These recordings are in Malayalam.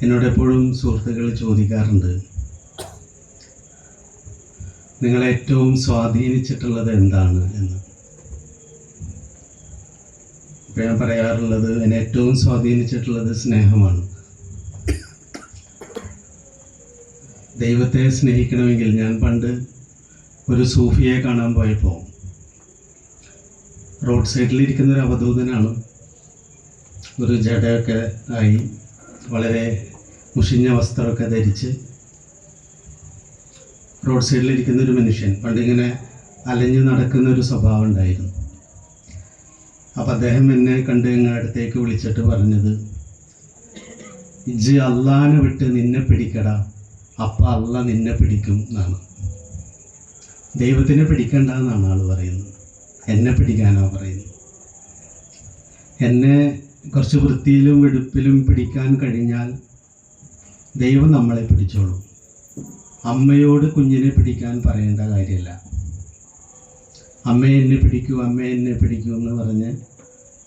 എന്നോടെപ്പോഴും സുഹൃത്തുക്കൾ ചോദിക്കാറുണ്ട്, നിങ്ങളെ ഏറ്റവും സ്വാധീനിച്ചിട്ടുള്ളത് എന്താണ് എന്ന്. ഇപ്പം ഞാൻ പറയാറുള്ളത്, എന്നെ ഏറ്റവും സ്വാധീനിച്ചിട്ടുള്ളത് സ്നേഹമാണ്. ദൈവത്തെ സ്നേഹിക്കണമെങ്കിൽ ഞാൻ പണ്ട് ഒരു സൂഫിയെ കാണാൻ പോയപ്പോൾ റോഡ് സൈഡിലിരിക്കുന്ന ഒരു അവധൂതനാണ്. ഒരു ജടയൊക്കെ ആയി വളരെ മുഷിഞ്ഞ വസ്ത്രമൊക്കെ ധരിച്ച് റോഡ് സൈഡിലിരിക്കുന്ന ഒരു മനുഷ്യൻ. പണ്ടിങ്ങനെ അലഞ്ഞു നടക്കുന്ന ഒരു സ്വഭാവം ഉണ്ടായിരുന്നു. അപ്പം അദ്ദേഹം എന്നെ കണ്ട് ഇങ്ങ് അടുത്തേക്ക് വിളിച്ചിട്ട് പറഞ്ഞത്, ഇജ്ജ് അള്ളാനെ വിട്ട് നിന്നെ പിടിക്കടാ, അപ്പം അള്ള നിന്നെ പിടിക്കും എന്നാണ്. ദൈവത്തിനെ പിടിക്കണ്ട എന്നാണ് ആൾ പറയുന്നത്, എന്നെ പിടിക്കാനാണ് പറയുന്നത്. എന്നെ കുറച്ച് വൃത്തിയിലും വെടുപ്പിലും പിടിക്കാൻ കഴിഞ്ഞാൽ ദൈവം നമ്മളെ പിടിച്ചോളും. അമ്മയോട് കുഞ്ഞിനെ പിടിക്കാൻ പറയേണ്ട കാര്യമില്ല. അമ്മ എന്നെ പിടിക്കൂ, അമ്മ എന്നെ പിടിക്കൂ എന്ന് പറഞ്ഞ്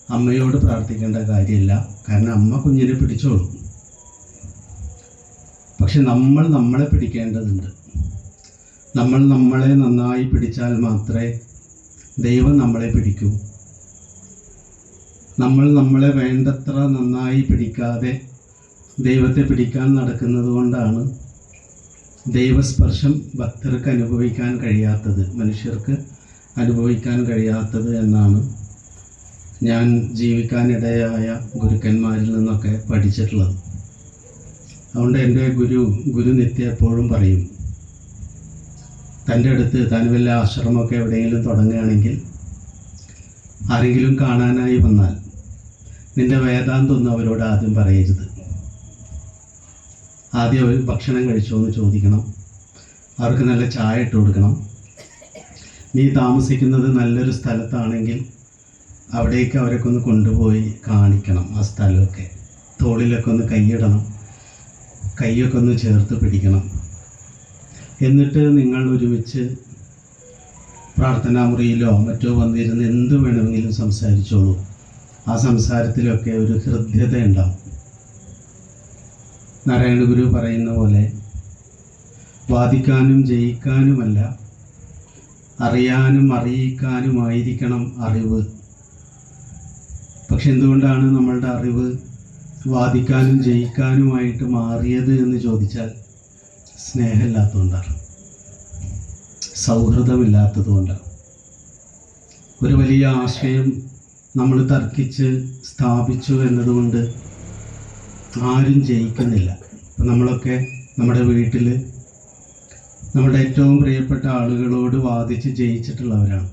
അമ്മയോട് പ്രാർത്ഥിക്കേണ്ട കാര്യമില്ല. കാരണം അമ്മ കുഞ്ഞിനെ പിടിച്ചോളും. പക്ഷെ നമ്മൾ നമ്മളെ പിടിക്കേണ്ടതുണ്ട്. നമ്മൾ നമ്മളെ നന്നായി പിടിച്ചാൽ മാത്രമേ ദൈവം നമ്മളെ പിടിക്കൂ. നമ്മൾ നമ്മളെ വേണ്ടത്ര നന്നായി പിടിക്കാതെ ദൈവത്തെ പിടിക്കാൻ നടക്കുന്നത് കൊണ്ടാണ് ദൈവസ്പർശം ഭക്തർക്ക് അനുഭവിക്കാൻ കഴിയാത്തത്, മനുഷ്യർക്ക് അനുഭവിക്കാൻ കഴിയാത്തത് എന്നാണ് ഞാൻ ജീവിക്കാനിടയായ ഗുരുക്കന്മാരിൽ നിന്നൊക്കെ പഠിച്ചിട്ടുള്ളത്. അതുകൊണ്ട് എൻ്റെ ഗുരു നിത്യം എപ്പോഴും പറയും, തൻ്റെ അടുത്ത് താൻ വല്ല ആശ്രമമൊക്കെ എവിടെയെങ്കിലും തുടങ്ങുകയാണെങ്കിൽ ആരെങ്കിലും കാണാനായി വന്നാൽ നിൻ്റെ വേദാന്തമൊന്നും അവരോട് ആദ്യം പറയരുത്. ആദ്യം അവർ ഭക്ഷണം കഴിച്ചോ എന്ന് ചോദിക്കണം, അവർക്ക് നല്ല ചായ ഇട്ട് കൊടുക്കണം. നീ താമസിക്കുന്നത് നല്ലൊരു സ്ഥലത്താണെങ്കിൽ അവിടേക്ക് അവരൊക്കെ ഒന്ന് കൊണ്ടുപോയി കാണിക്കണം. ആ സ്ഥലമൊക്കെ തോളിലൊക്കെ ഒന്ന് കൈയിടണം, കൈയൊക്കെ ഒന്ന് ചേർത്ത് പിടിക്കണം. എന്നിട്ട് നിങ്ങൾ ഒരുമിച്ച് പ്രാർത്ഥനാ മുറിയിലോ മറ്റോ വന്നിരുന്ന് എന്ത് വേണമെങ്കിലും സംസാരിച്ചോളൂ. ആ സംസാരത്തിലൊക്കെ ഒരു ഹൃദ്യത ഉണ്ടാവും. നാരായണ ഗുരു പറയുന്ന പോലെ, വാദിക്കാനും ജയിക്കാനുമല്ല, അറിയാനും അറിയിക്കാനുമായിരിക്കണം അറിവ്. പക്ഷെ എന്തുകൊണ്ടാണ് നമ്മളുടെ അറിവ് വാദിക്കാനും ജയിക്കാനുമായിട്ട് മാറിയത് എന്ന് ചോദിച്ചാൽ, സ്നേഹമില്ലാത്തതുകൊണ്ടാണ്, സൗഹൃദമില്ലാത്തതുകൊണ്ടാണ്. ഒരു വലിയ ആശയം നമ്മൾ തർക്കിച്ച് സ്ഥാപിച്ചു എന്നതുകൊണ്ട് ആരും ജയിക്കുന്നില്ല. അപ്പം നമ്മളൊക്കെ നമ്മുടെ വീട്ടിൽ നമ്മുടെ ഏറ്റവും പ്രിയപ്പെട്ട ആളുകളോട് വാദിച്ച് ജയിച്ചിട്ടുള്ളവരാണ്.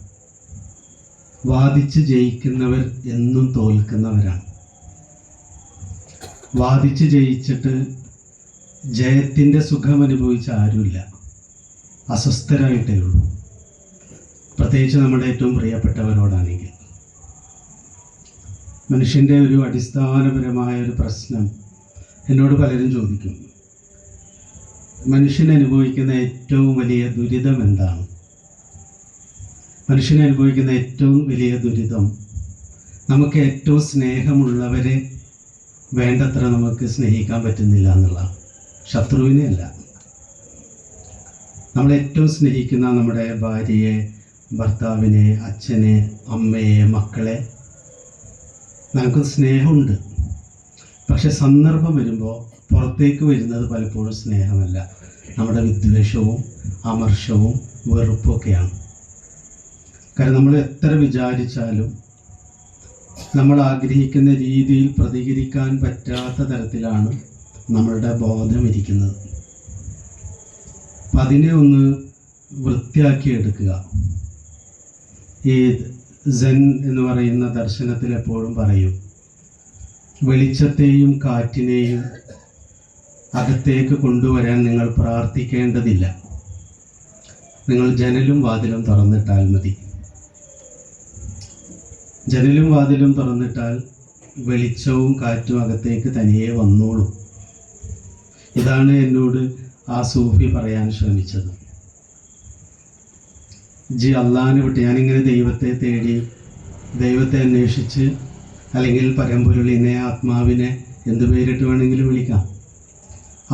വാദിച്ച് ജയിക്കുന്നവർ എന്നും തോൽക്കുന്നവരാണ്. വാദിച്ച് ജയിച്ചിട്ട് ജയത്തിൻ്റെ സുഖം അനുഭവിച്ച ആരുമില്ല, അസ്വസ്ഥരായിട്ടേ ഉള്ളൂ. പ്രത്യേകിച്ച് നമ്മുടെ ഏറ്റവും പ്രിയപ്പെട്ടവരോടാണെങ്കിൽ. മനുഷ്യൻ്റെ ഒരു അടിസ്ഥാനപരമായ ഒരു പ്രശ്നം എന്നോട് പലരും ചോദിക്കും, മനുഷ്യൻ അനുഭവിക്കുന്ന ഏറ്റവും വലിയ ദുരിതം എന്താണ്? മനുഷ്യൻ അനുഭവിക്കുന്ന ഏറ്റവും വലിയ ദുരിതം, നമുക്ക് ഏറ്റവും സ്നേഹമുള്ളവരെ വേണ്ടത്ര നമുക്ക് സ്നേഹിക്കാൻ പറ്റുന്നില്ല എന്നുള്ളതാണ്. ശത്രുവിനെ അല്ല, നമ്മൾ ഏറ്റവും സ്നേഹിക്കുന്ന നമ്മുടെ ഭാര്യയെ, ഭർത്താവിനെ, അച്ഛനെ, അമ്മയെ, മക്കളെ നമുക്ക് സ്നേഹമുണ്ട്. പക്ഷെ സന്ദർഭം വരുമ്പോൾ പുറത്തേക്ക് വരുന്നത് പലപ്പോഴും സ്നേഹമല്ല, നമ്മുടെ വിദ്വേഷവും അമർഷവും വെറുപ്പൊക്കെയാണ്. കാരണം നമ്മൾ എത്ര വിചാരിച്ചാലും നമ്മൾ ആഗ്രഹിക്കുന്ന രീതിയിൽ പ്രതികരിക്കാൻ പറ്റാത്ത തരത്തിലാണ് നമ്മളുടെ ബോധം ഇരിക്കുന്നത്. അപ്പം അതിനെ ഒന്ന് വൃത്തിയാക്കി എടുക്കുക. ഈ സെൻ എന്ന് പറയുന്ന ദർശനത്തിൽ എപ്പോഴും പറയും, വെളിച്ചത്തെയും കാറ്റിനെയും അകത്തേക്ക് കൊണ്ടുവരാൻ നിങ്ങൾ പ്രാർത്ഥിക്കേണ്ടതില്ല, നിങ്ങൾ ജനലും വാതിലും തുറന്നിട്ടാൽ മതി. ജനലും വാതിലും തുറന്നിട്ടാൽ വെളിച്ചവും കാറ്റും അകത്തേക്ക് തനിയെ വന്നോളും. ഇതാണ് എന്നോട് ആ സൂഫി പറയാൻ ശ്രമിച്ചത്. അള്ളാഹിനെ വിട്ട് ഞാനിങ്ങനെ ദൈവത്തെ തേടി, ദൈവത്തെ അന്വേഷിച്ച്, അല്ലെങ്കിൽ പരമ്പൊരുളിനെ, ആത്മാവിനെ എന്ത് പേരിട്ട് വേണമെങ്കിലും വിളിക്കാം,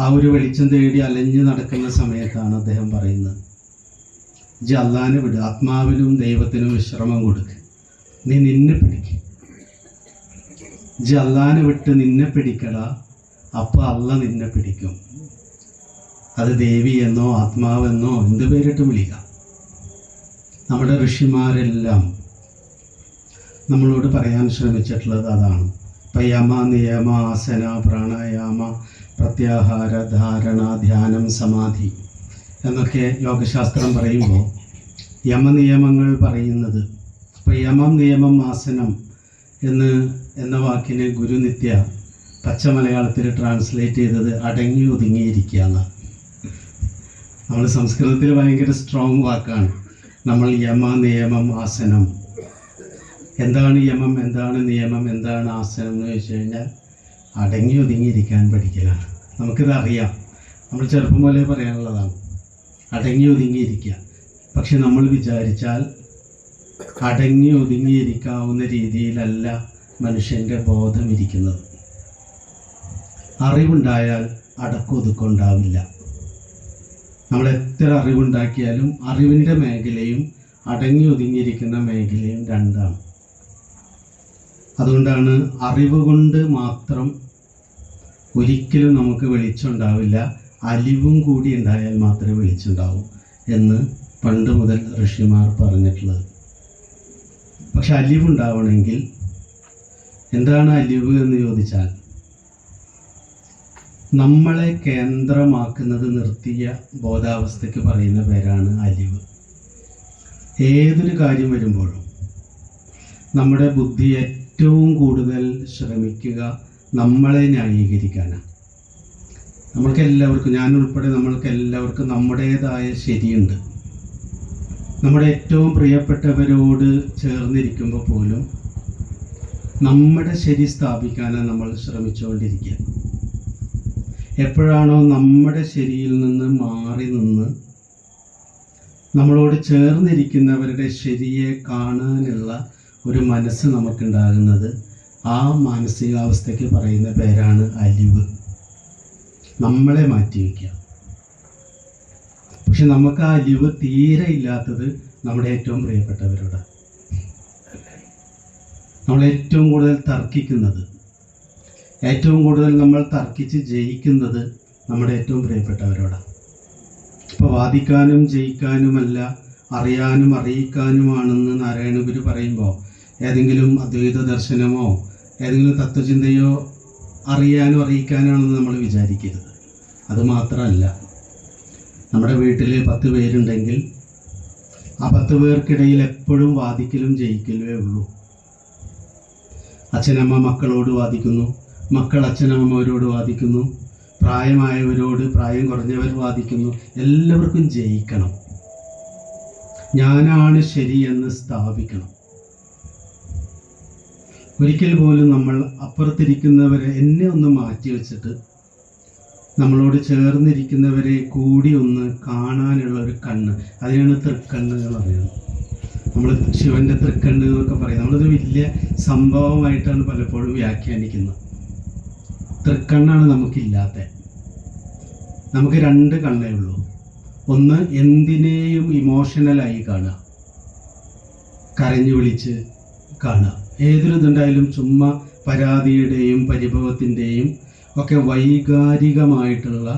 ആ ഒരു വെളിച്ചം തേടി അലഞ്ഞു നടക്കുന്ന സമയത്താണ് അദ്ദേഹം പറയുന്നത്, ജി അള്ളാനെ വിട്, ആത്മാവിനും ദൈവത്തിനും വിശ്രമം കൊടുക്ക്, നീ നിന്നെ പിടിക്ക്, ജി അള്ളാനെ വിട്ട് നിന്നെ പിടിക്കടാ, അപ്പോൾ അള്ള നിന്നെ പിടിക്കും. അത് ദേവി എന്നോ ആത്മാവെന്നോ എന്ത് പേരിട്ട് വിളിക്കാം. നമ്മുടെ ഋഷിമാരെല്ലാം നമ്മളോട് പറയാൻ ശ്രമിച്ചിട്ടുള്ളത് അതാണ്. ഇപ്പം യമ, നിയമ, ആസന, പ്രാണായാമ, പ്രത്യാഹാര, ധാരണ, ധ്യാനം, സമാധി എന്നൊക്കെ യോഗശാസ്ത്രം പറയുമ്പോൾ യമനിയമങ്ങൾ പറയുന്നത്, ഇപ്പം യമം, നിയമം, ആസനം എന്ന വാക്കിന് ഗുരുനിത്യ പച്ച മലയാളത്തിൽ ട്രാൻസ്ലേറ്റ് ചെയ്തത് അടങ്ങി ഒതുങ്ങിയിരിക്കുക എന്നാണ്. നമ്മൾ സംസ്കൃതത്തിൽ ഭയങ്കര സ്ട്രോങ് വാക്കാണ്. നമ്മൾ യമ, നിയമം, ആസനം, എന്താണ് യമം, എന്താണ് നിയമം, എന്താണ് ആസനം എന്ന് ചോദിച്ചു കഴിഞ്ഞാൽ അടങ്ങി ഒതുങ്ങിയിരിക്കാൻ പഠിക്കലാണ്. നമുക്കിത് അറിയാം, നമ്മൾ ചെറുപ്പം പോലെ പറയാനുള്ളതാണ്, അടങ്ങി ഒതുങ്ങിയിരിക്കുക. പക്ഷെ നമ്മൾ വിചാരിച്ചാൽ അടങ്ങി ഒതുങ്ങിയിരിക്കാവുന്ന രീതിയിലല്ല മനുഷ്യൻ്റെ ബോധം ഇരിക്കുന്നത്. അറിവുണ്ടായാൽ അടക്കൊതുക്കുണ്ടാവില്ല. നമ്മൾ എത്ര അറിവുണ്ടാക്കിയാലും അറിവിൻ്റെ മേഖലയും അടങ്ങി ഒതുങ്ങിയിരിക്കുന്ന മേഖലയും രണ്ടാണ്. അതുകൊണ്ടാണ് അറിവ് കൊണ്ട് മാത്രം ഒരിക്കലും നമുക്ക് വെളിച്ചമുണ്ടാവില്ല, അലിവും കൂടി ഉണ്ടായാൽ മാത്രമേ വെളിച്ചമുണ്ടാവൂ എന്ന് പണ്ട് മുതൽ ഋഷിമാർ പറഞ്ഞിട്ടുള്ളത്. പക്ഷെ അലിവുണ്ടാവണമെങ്കിൽ എന്താണ് അലിവ് എന്ന് ചോദിച്ചാൽ, നമ്മളെ കേന്ദ്രമാക്കുന്നത് നിർത്തിയ ബോധാവസ്ഥയ്ക്ക് പറയുന്ന പേരാണ് അലിവ്. ഏതൊരു കാര്യം വരുമ്പോഴും നമ്മുടെ ബുദ്ധി ഏറ്റവും കൂടുതൽ ശ്രമിക്കുക നമ്മളെ ന്യായീകരിക്കാനാണ്. നമ്മൾക്കെല്ലാവർക്കും, ഞാനുൾപ്പെടെ നമ്മൾക്കെല്ലാവർക്കും നമ്മുടേതായ ശരിയുണ്ട്. നമ്മുടെ ഏറ്റവും പ്രിയപ്പെട്ടവരോട് ചേർന്നിരിക്കുമ്പോൾ പോലും നമ്മുടെ ശരി സ്ഥാപിക്കാനാണ് നമ്മൾ ശ്രമിച്ചുകൊണ്ടിരിക്കുക. എപ്പോഴാണോ നമ്മുടെ ശരിയിൽ നിന്ന് മാറി നിന്ന് നമ്മളോട് ചേർന്നിരിക്കുന്നവരുടെ ശരിയെ കാണാനുള്ള ഒരു മനസ്സ് നമുക്കുണ്ടാകുന്നത്, ആ മാനസികാവസ്ഥയ്ക്ക് പറയുന്ന പേരാണ് അലിവ്. നമ്മളെ മാറ്റി വയ്ക്കുക. പക്ഷെ നമുക്ക് ആ അലിവ് തീരെ ഇല്ലാത്തത് നമ്മുടെ ഏറ്റവും പ്രിയപ്പെട്ടവരോട്. നമ്മൾ ഏറ്റവും കൂടുതൽ തർക്കിക്കുന്നത്, ഏറ്റവും കൂടുതൽ നമ്മൾ തർക്കിച്ച് ജയിക്കുന്നത് നമ്മുടെ ഏറ്റവും പ്രിയപ്പെട്ടവരോടാണ്. ഇപ്പോൾ വാദിക്കാനും ജയിക്കാനുമല്ല, അറിയാനും അറിയിക്കാനുമാണെന്ന് നാരായണ ഗുരു പറയുമ്പോൾ ഏതെങ്കിലും അദ്വൈത ദർശനമോ ഏതെങ്കിലും തത്വചിന്തയോ അറിയാനും അറിയിക്കാനാണെന്ന് നമ്മൾ വിചാരിക്കരുത്. അതുമാത്രമല്ല, നമ്മുടെ വീട്ടിൽ 10 പേരുണ്ടെങ്കിൽ ആ 10 പേർക്കിടയിൽ എപ്പോഴും വാദിക്കലും ജയിക്കലുമേ ഉള്ളൂ. അച്ഛനമ്മ മക്കളോട് വാദിക്കുന്നു, മക്കൾ അച്ഛനമ്മമാരോട് വാദിക്കുന്നു, പ്രായമായവരോട് പ്രായം കുറഞ്ഞവർ വാദിക്കുന്നു. എല്ലാവർക്കും ജയിക്കണം, ഞാനാണ് ശരിയെന്ന് സ്ഥാപിക്കണം. ഒരിക്കൽ പോലും നമ്മൾ അപ്പുറത്തിരിക്കുന്നവരെ, എന്നെ ഒന്ന് മാറ്റി വെച്ചിട്ട് നമ്മളോട് ചേർന്നിരിക്കുന്നവരെ കൂടി ഒന്ന് കാണാനുള്ള ഒരു കണ്ണ്, അതിനാണ് തൃക്കണ്ണ് എന്ന് പറയുന്നത്. നമ്മൾ ശിവൻ്റെ തൃക്കണ്ണ് എന്നൊക്കെ പറയും. നമ്മളത് വലിയ സംഭവമായിട്ടാണ് പലപ്പോഴും വ്യാഖ്യാനിക്കുന്നത്. തൃക്കണ്ണാണ് നമുക്കില്ലാത്ത. നമുക്ക് 2 കണ്ണേ ഉള്ളൂ. ഒന്ന്, എന്തിനേയും ഇമോഷണലായി കാണുക, കരഞ്ഞു വിളിച്ച് കാണുക. ഏതൊരു ഇതുണ്ടായാലും ചുമ്മാ പരാതിയുടെയും പരിഭവത്തിൻ്റെയും ഒക്കെ വൈകാരികമായിട്ടുള്ള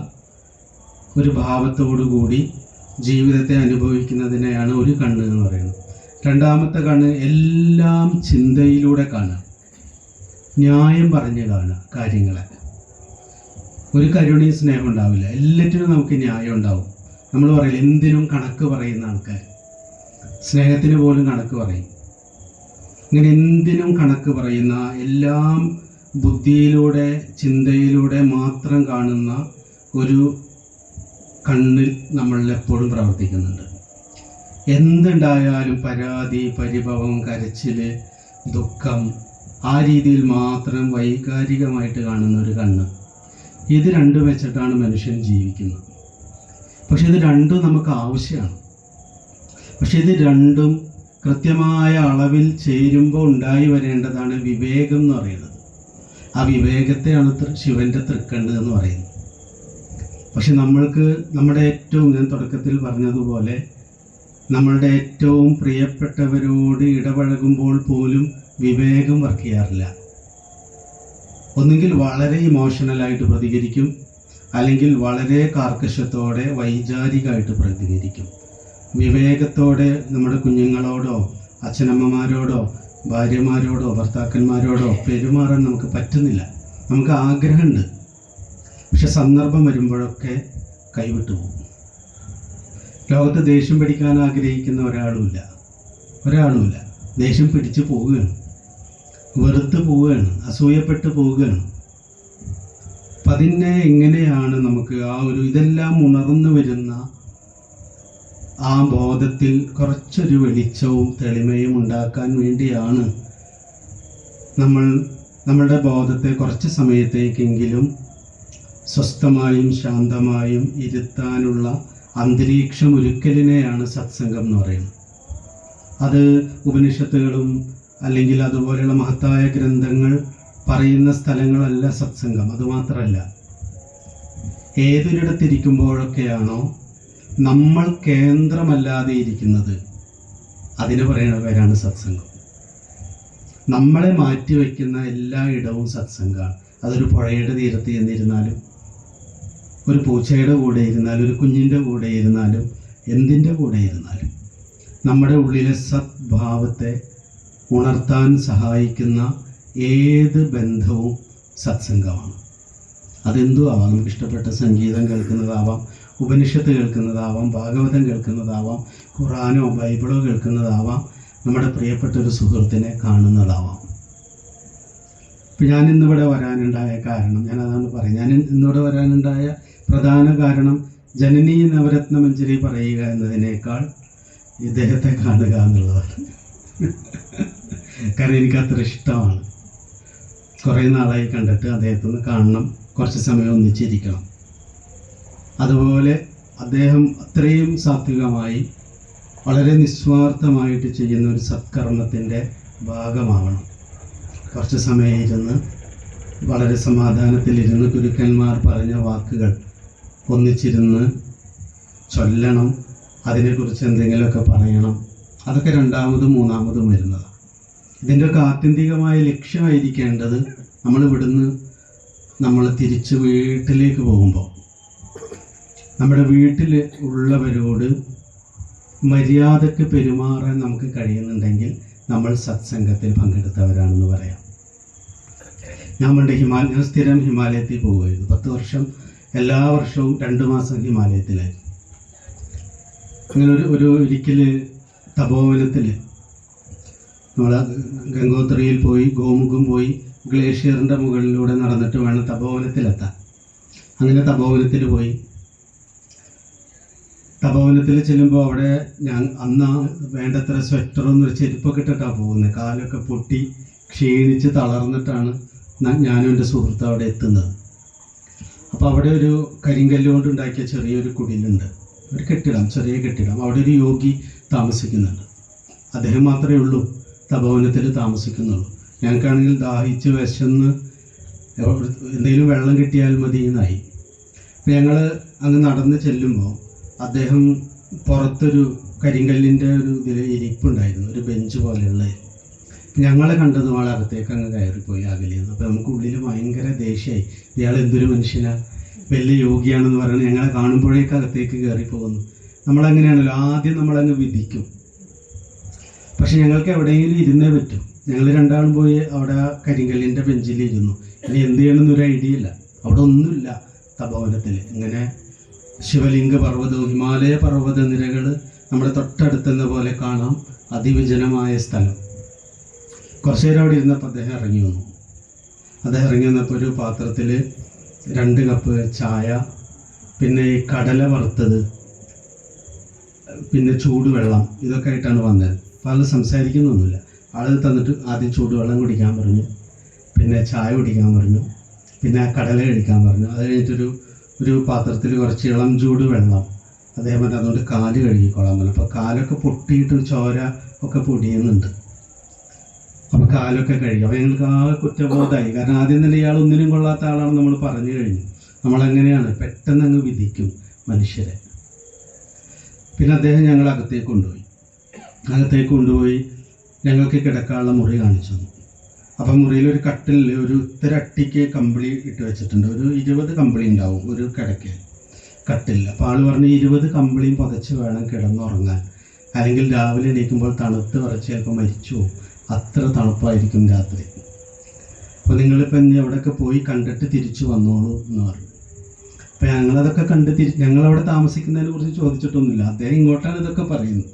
ഒരു ഭാവത്തോടു കൂടി ജീവിതത്തെ അനുഭവിക്കുന്നതിനെയാണ് ഒരു കണ്ണ് എന്ന് പറയുന്നത്. രണ്ടാമത്തെ കണ്ണ് എല്ലാം ചിന്തയിലൂടെ കാണുക, ന്യായം പറഞ്ഞ് കാണുക കാര്യങ്ങളെ. ഒരു കരുണയും സ്നേഹം ഉണ്ടാവില്ല, എല്ലാറ്റിനും നമുക്ക് ന്യായം ഉണ്ടാവും. നമ്മൾ പറയില്ല, എന്തിനും കണക്ക് പറയുന്ന ആൾക്കാർ, സ്നേഹത്തിന് പോലും കണക്ക് പറയും. ഇങ്ങനെ എന്തിനും കണക്ക് പറയുന്ന, എല്ലാം ബുദ്ധിയിലൂടെ ചിന്തയിലൂടെ മാത്രം കാണുന്ന ഒരു കണ്ണിൽ നമ്മളെപ്പോഴും പ്രവർത്തിക്കുന്നുണ്ട്. എന്തുണ്ടായാലും പരാതി, പരിഭവം, കരച്ചിൽ, ദുഃഖം, ആ രീതിയിൽ മാത്രം വൈകാരികമായിട്ട് കാണുന്ന ഒരു കണ്ണ്. ഇത് രണ്ടും വെച്ചിട്ടാണ് മനുഷ്യൻ ജീവിക്കുന്നത്. പക്ഷെ ഇത് രണ്ടും നമുക്ക് ആവശ്യമാണ്. പക്ഷെ ഇത് രണ്ടും കൃത്യമായ അളവിൽ ചേരുമ്പോൾ ഉണ്ടായി വരേണ്ടതാണ് വിവേകം എന്ന് പറയുന്നത്. ആ വിവേകത്തെയാണ് ശിവൻ്റെ തൃക്കണ്ണ് എന്ന് പറയുന്നത്. പക്ഷെ നമ്മൾക്ക് നമ്മുടെ ഏറ്റവും, ഞാൻ തുടക്കത്തിൽ പറഞ്ഞതുപോലെ, നമ്മളുടെ ഏറ്റവും പ്രിയപ്പെട്ടവരോട് ഇടപഴകുമ്പോൾ പോലും വിവേകം വർക്ക് ചെയ്യാറില്ല. ഒന്നുകിൽ വളരെ ഇമോഷണലായിട്ട് പ്രതികരിക്കും, അല്ലെങ്കിൽ വളരെ കാർക്കശ്യത്തോടെ വൈചാരികമായിട്ട് പ്രതികരിക്കും. വിവേകത്തോടെ നമ്മുടെ കുഞ്ഞുങ്ങളോടോ അച്ഛനമ്മമാരോടോ ഭാര്യമാരോടോ ഭർത്താക്കന്മാരോടോ പെരുമാറാൻ നമുക്ക് പറ്റുന്നില്ല. നമുക്ക് ആഗ്രഹമുണ്ട്, പക്ഷെ സന്ദർഭം വരുമ്പോഴൊക്കെ കൈവിട്ടു പോകും. ലോകത്ത് ദേഷ്യം പിടിക്കാൻ ആഗ്രഹിക്കുന്ന ഒരാളുമില്ല. ദേഷ്യം പിടിച്ച് പോവുകയാണ്, വെറുത്ത് പോവുകയാണ്, അസൂയപ്പെട്ട് പോവുകയാണ്. അപ്പം അതിനെ എങ്ങനെയാണ് നമുക്ക് ഇതെല്ലാം ഉണർന്നു വരുന്ന ആ ബോധത്തിൽ കുറച്ചൊരു വെളിച്ചവും തെളിമയും ഉണ്ടാക്കാൻ വേണ്ടിയാണ് നമ്മളുടെ ബോധത്തെ കുറച്ച് സമയത്തേക്കെങ്കിലും സ്വസ്ഥമായും ശാന്തമായും ഇരുത്താനുള്ള അന്തരീക്ഷം ഒരുക്കലിനെയാണ് സത്സംഗം എന്ന് പറയുന്നത്. അത് ഉപനിഷത്തുകളും അല്ലെങ്കിൽ അതുപോലെയുള്ള മഹത്തായ ഗ്രന്ഥങ്ങൾ പറയുന്ന സ്ഥലങ്ങളല്ല സത്സംഗം. അതുമാത്രമല്ല, ഏതൊരിടത്തിരിക്കുമ്പോഴൊക്കെയാണോ നമ്മൾ കേന്ദ്രമല്ലാതെ ഇരിക്കുന്നത്, അതിന് പറയുന്ന പേരാണ് സത്സംഗം. നമ്മളെ മാറ്റിവെക്കുന്ന എല്ലാ ഇടവും സത്സംഗമാണ്. അതൊരു പുഴയുടെ തീരത്ത് ചെന്നിരുന്നാലും, ഒരു പൂച്ചയുടെ കൂടെ ഇരുന്നാലും, ഒരു കുഞ്ഞിൻ്റെ കൂടെ ഇരുന്നാലും, എന്തിൻ്റെ കൂടെ ഇരുന്നാലും നമ്മുടെ ഉള്ളിലെ സദ്ഭാവത്തെ ഉണർത്താൻ സഹായിക്കുന്ന ഏത് ബന്ധവും സത്സംഗമാണ്. അതെന്തും ആവാം. നമുക്ക് ഇഷ്ടപ്പെട്ട സംഗീതം കേൾക്കുന്നതാവാം, ഉപനിഷത്ത് കേൾക്കുന്നതാവാം, ഭാഗവതം കേൾക്കുന്നതാവാം, ഖുറാനോ ബൈബിളോ കേൾക്കുന്നതാവാം, നമ്മുടെ പ്രിയപ്പെട്ട ഒരു സുഹൃത്തിനെ കാണുന്നതാവാം. ഇപ്പം ഞാൻ ഇന്നിവിടെ വരാനുണ്ടായ കാരണം, ഞാനതാണ് പറയും, ഞാൻ ഇന്നിവിടെ വരാനുണ്ടായ പ്രധാന കാരണം ജനനീ നവരത്ന മഞ്ജരി പറയുക എന്നതിനേക്കാൾ ഇദ്ദേഹത്തെ കാണുക എന്നുള്ളതാണ്. കാരണം എനിക്കത്ര ഇഷ്ടമാണ്. കുറേ നാളായി കണ്ടിട്ട് അദ്ദേഹത്തെ ഒന്ന് കാണണം, കുറച്ച് സമയം ഒന്നിച്ചിരിക്കണം. അതുപോലെ അദ്ദേഹം അത്രയും സാത്വികമായി വളരെ നിസ്വാർത്ഥമായിട്ട് ചെയ്യുന്ന ഒരു സത്കർമ്മത്തിൻ്റെ ഭാഗമാവണം. കുറച്ച് സമയം ഇരുന്ന് വളരെ സമാധാനത്തിലിരുന്ന് ഗുരുക്കന്മാർ പറഞ്ഞ വാക്കുകൾ ഒന്നിച്ചിരുന്ന് ചൊല്ലണം, അതിനെക്കുറിച്ച് എന്തെങ്കിലുമൊക്കെ പറയണം. അതൊക്കെ രണ്ടാമതും മൂന്നാമതും വരുന്നതാണ്. ഇതിൻ്റെയൊക്കെ ആത്യന്തികമായ ലക്ഷ്യമായിരിക്കേണ്ടത് നമ്മൾ തിരിച്ച് വീട്ടിലേക്ക് പോകുമ്പോൾ നമ്മുടെ വീട്ടിൽ ഉള്ളവരോട് മര്യാദക്ക് പെരുമാറാൻ നമുക്ക് കഴിയുന്നുണ്ടെങ്കിൽ നമ്മൾ സത്സംഗത്തിൽ പങ്കെടുത്തവരാണെന്ന് പറയാം. ഞാൻ സ്ഥിരം ഹിമാലയത്തിൽ പോകുമായിരുന്നു. 10 വർഷം എല്ലാ വർഷവും 2 മാസം ഹിമാലയത്തിലായിരുന്നു. അങ്ങനെ ഒരിക്കൽ തപോവനത്തിൽ നമ്മൾ ഗംഗോത്രിയിൽ പോയി, ഗോമുഖം പോയി, ഗ്ലേഷ്യറിൻ്റെ മുകളിലൂടെ നടന്നിട്ട് വേണം തപോവനത്തിലെത്താൻ. അങ്ങനെ തപോവനത്തിൽ പോയി. തപോവനത്തിൽ ചെല്ലുമ്പോൾ അവിടെ ഞാൻ അന്ന് വേണ്ടത്ര സ്വെറ്ററൊന്നും ഒരു ചെരുപ്പൊക്കെ ഇട്ടിട്ടാണ് പോകുന്നത്. കാലൊക്കെ പൊട്ടി ക്ഷീണിച്ച് തളർന്നിട്ടാണ് ഞാനും എൻ്റെ സുഹൃത്തും അവിടെ എത്തുന്നത്. അപ്പോൾ അവിടെ ഒരു കരിങ്കല്ല് കൊണ്ടുണ്ടാക്കിയ ചെറിയൊരു കുടിലുണ്ട്, ഒരു കെട്ടിടം, ചെറിയ കെട്ടിടം. അവിടെ ഒരു യോഗി താമസിക്കുന്നുണ്ട്. അദ്ദേഹം മാത്രമേ ഉള്ളൂ തപോവനത്തിൽ താമസിക്കുന്നുള്ളൂ. ഞങ്ങൾക്കാണെങ്കിൽ ദാഹിച്ച് വിശന്ന് എന്തെങ്കിലും വെള്ളം കിട്ടിയാൽ മതി എന്നായി. അപ്പം ഞങ്ങൾ അങ്ങ് നടന്ന് ചെല്ലുമ്പോൾ അദ്ദേഹം പുറത്തൊരു കരിങ്കല്ലിൻ്റെ ഒരു ഇരിപ്പുണ്ടായിരുന്നു, ഒരു ബെഞ്ച് പോലെയുള്ള. ഞങ്ങളെ കണ്ടതും ആളകത്തേക്ക് അങ്ങ് കയറിപ്പോയി അകലിയെന്ന്. അപ്പോൾ നമുക്ക് ഉള്ളിൽ ഭയങ്കര ദേഷ്യമായി. ഇയാൾ എന്തൊരു മനുഷ്യനാ, വലിയ യോഗിയാണെന്ന് പറയുന്നത്. ഞങ്ങളെ കാണുമ്പോഴേക്ക് അകത്തേക്ക് കയറിപ്പോകുന്നു. നമ്മളങ്ങനെയാണല്ലോ, ആദ്യം നമ്മളങ്ങ് വിധിക്കും. പക്ഷെ ഞങ്ങൾക്ക് എവിടെയെങ്കിലും ഇരുന്നേ പറ്റും. ഞങ്ങൾ രണ്ടാളും പോയി അവിടെ ആ കരിങ്കല്ലിൻ്റെ ബെഞ്ചിലിരുന്നു. ഇനി എന്ത് ചെയ്യണമെന്നൊരു ഐഡിയ ഇല്ല. അവിടെ ഒന്നുമില്ല തപോവനത്തിൽ. ഇങ്ങനെ ശിവലിംഗ പർവ്വതവും ഹിമാലയ പർവ്വത നിരകൾ നമ്മുടെ തൊട്ടടുത്തെന്ന പോലെ കാണാം. അതിവിജനമായ സ്ഥലം. കുറച്ചു നേരം അവിടെ ഇരുന്നപ്പോൾ അദ്ദേഹം ഇറങ്ങി വന്നപ്പോൾ ഒരു പാത്രത്തിൽ 2 കപ്പ് ചായ, പിന്നെ ഈ കടല വറുത്തത്, പിന്നെ ചൂടുവെള്ളം, ഇതൊക്കെ ആയിട്ടാണ് വന്നത്. അപ്പോൾ ആൾ സംസാരിക്കുന്നൊന്നുമില്ല. ആൾ തന്നിട്ട് ആദ്യം ചൂടുവെള്ളം കുടിക്കാൻ പറഞ്ഞു, പിന്നെ ചായ കുടിക്കാൻ പറഞ്ഞു, പിന്നെ ആ കടല കഴിക്കാൻ പറഞ്ഞു. അത് കഴിഞ്ഞിട്ടൊരു പാത്രത്തിൽ കുറച്ച് ഇളം ചൂട് വെള്ളം. അദ്ദേഹം പറഞ്ഞു അതുകൊണ്ട് കാല് കഴുകിക്കോളാൻ പറഞ്ഞു. അപ്പോൾ കാലൊക്കെ പൊട്ടിയിട്ട് ചോര ഒക്കെ പൊടിയുന്നുണ്ട്. അപ്പോൾ കാലൊക്കെ കഴുകി. അപ്പോൾ ഞങ്ങൾക്ക് ആ കുറ്റബോധമായി. കാരണം ആദ്യം തന്നെ ഇയാൾ ഒന്നിനും കൊള്ളാത്ത ആളാണ് നമ്മൾ പറഞ്ഞു കഴിഞ്ഞു. നമ്മളെങ്ങനെയാണ് പെട്ടെന്ന് അങ്ങ് വിധിക്കും മനുഷ്യരെ. പിന്നെ അദ്ദേഹം ഞങ്ങൾ അകത്തേക്ക് കൊണ്ടുപോയി ഞങ്ങൾക്ക് കിടക്കാനുള്ള മുറി കാണിച്ചു തന്നു. അപ്പം മുറിയിൽ ഒരു കട്ടിലിൽ ഒരു ഇത്തരട്ടിക്ക് കമ്പിളി ഇട്ട് വെച്ചിട്ടുണ്ട്. ഒരു 20 കമ്പിളി ഉണ്ടാവും ഒരു കിടക്കയിൽ കട്ടിലിൽ. അപ്പോൾ ആൾ പറഞ്ഞ് 20 കമ്പിളിയും പുതച്ച് വേണം കിടന്നുറങ്ങാൻ, അല്ലെങ്കിൽ രാവിലെ എണീക്കുമ്പോൾ തണുത്ത് വിറച്ച് ചിലപ്പോൾ മരിച്ചു പോകും, അത്ര തണുപ്പായിരിക്കും രാത്രി. അപ്പോൾ നിങ്ങളിപ്പോൾ ഇനി എവിടെയൊക്കെ പോയി കണ്ടിട്ട് തിരിച്ചു വന്നോളൂ എന്ന് പറഞ്ഞു. അപ്പോൾ ഞങ്ങളതൊക്കെ കണ്ട് ഞങ്ങളവിടെ താമസിക്കുന്നതിനെ കുറിച്ച് ചോദിച്ചിട്ടൊന്നുമില്ല. അദ്ദേഹം ഇങ്ങോട്ടാണ് ഇതൊക്കെ പറയുന്നത്.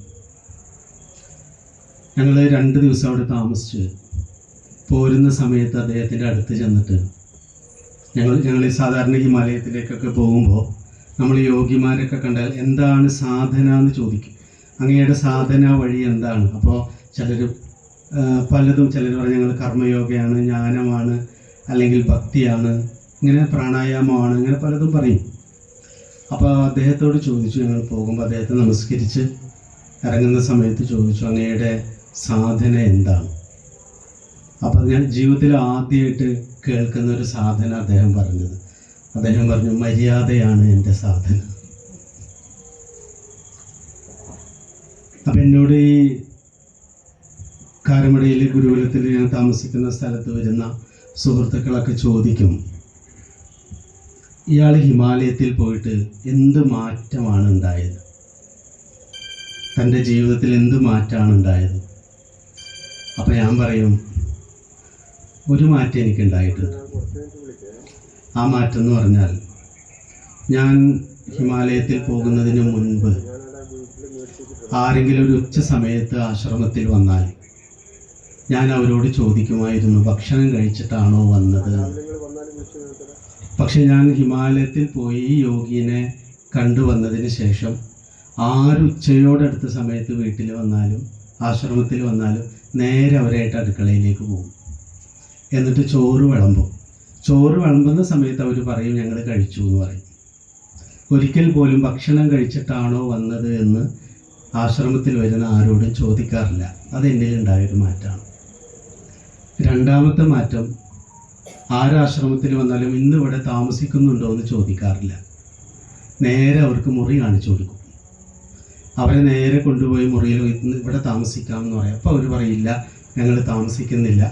ഞങ്ങൾ 2 ദിവസം അവിടെ താമസിച്ച് പോരുന്ന സമയത്ത് അദ്ദേഹത്തിൻ്റെ അടുത്ത് ചെന്നിട്ട് ഞങ്ങൾ സാധാരണ ഹിമാലയത്തിലേക്കൊക്കെ പോകുമ്പോൾ നമ്മൾ യോഗിമാരൊക്കെ കണ്ടാൽ എന്താണ് സാധന എന്ന് ചോദിക്കും. അങ്ങയുടെ സാധന വഴി എന്താണ്? അപ്പോൾ ചിലർ പറഞ്ഞ് ഞങ്ങൾ കർമ്മയോഗയാണ്, ജ്ഞാനമാണ്, അല്ലെങ്കിൽ ഭക്തിയാണ്, ഇങ്ങനെ പ്രാണായാമമാണ്, ഇങ്ങനെ പലതും പറയും. അപ്പോൾ അദ്ദേഹത്തോട് ചോദിച്ചു, ഞങ്ങൾ പോകുമ്പോൾ അദ്ദേഹത്തെ നമസ്കരിച്ച് ഇറങ്ങുന്ന സമയത്ത് ചോദിച്ചു, അങ്ങയുടെ സാധന എന്താണ്? അപ്പം ഞാൻ ജീവിതത്തിൽ ആദ്യമായിട്ട് കേൾക്കുന്ന ഒരു സാധന അദ്ദേഹം പറഞ്ഞു, മര്യാദയാണ് എൻ്റെ സാധന. അപ്പം എന്നോട് ഈ കാരമടയിൽ ഗുരുകുലത്തിൽ ഞാൻ താമസിക്കുന്ന സ്ഥലത്ത് വരുന്ന സുഹൃത്തുക്കളൊക്കെ ചോദിക്കും, ഇയാൾ ഹിമാലയത്തിൽ പോയിട്ട് എന്ത് മാറ്റമാണ് ഉണ്ടായത്, തൻ്റെ ജീവിതത്തിൽ എന്ത് മാറ്റമാണ് ഉണ്ടായത്? അപ്പം ഞാൻ പറയും, ഒരു മാറ്റം എനിക്കുണ്ടായിട്ടുണ്ട്. ആ മാറ്റം എന്ന് പറഞ്ഞാൽ, ഞാൻ ഹിമാലയത്തിൽ പോകുന്നതിന് മുൻപ് ആരെങ്കിലും ഒരു ഉച്ച സമയത്ത് ആശ്രമത്തിൽ വന്നാൽ ഞാൻ അവരോട് ചോദിക്കുമായിരുന്നു, ഭക്ഷണം കഴിച്ചിട്ടാണോ വന്നത്? പക്ഷെ ഞാൻ ഹിമാലയത്തിൽ പോയി യോഗിനെ കണ്ടുവന്നതിന് ശേഷം ഉച്ചയോടടുത്ത സമയത്ത് വീട്ടിൽ വന്നാലും ആശ്രമത്തിൽ വന്നാലും നേരെ അവരായിട്ട് അടുക്കളയിലേക്ക് പോകും. എന്നിട്ട് ചോറ് വിളമ്പുന്ന സമയത്ത് അവർ പറയും, ഞങ്ങൾ കഴിച്ചു എന്ന് പറയും. ഒരിക്കൽ പോലും ഭക്ഷണം കഴിച്ചിട്ടാണോ വന്നത് എന്ന് ആശ്രമത്തിൽ വരുന്ന ആരോടും ചോദിക്കാറില്ല. അത് എന്നിലുണ്ടായൊരു മാറ്റമാണ്. രണ്ടാമത്തെ മാറ്റം, ആരാശ്രമത്തിൽ വന്നാലും ഇന്ന് ഇവിടെ താമസിക്കുന്നുണ്ടോ എന്ന് ചോദിക്കാറില്ല. നേരെ അവർക്ക് മുറി കാണിച്ചു കൊടുക്കും. അവരെ നേരെ കൊണ്ടുപോയി മുറിയിൽ ഇവിടെ താമസിക്കാമെന്ന് പറയാം. അപ്പോൾ അവർ പറയില്ല, ഞങ്ങൾ താമസിക്കുന്നില്ല,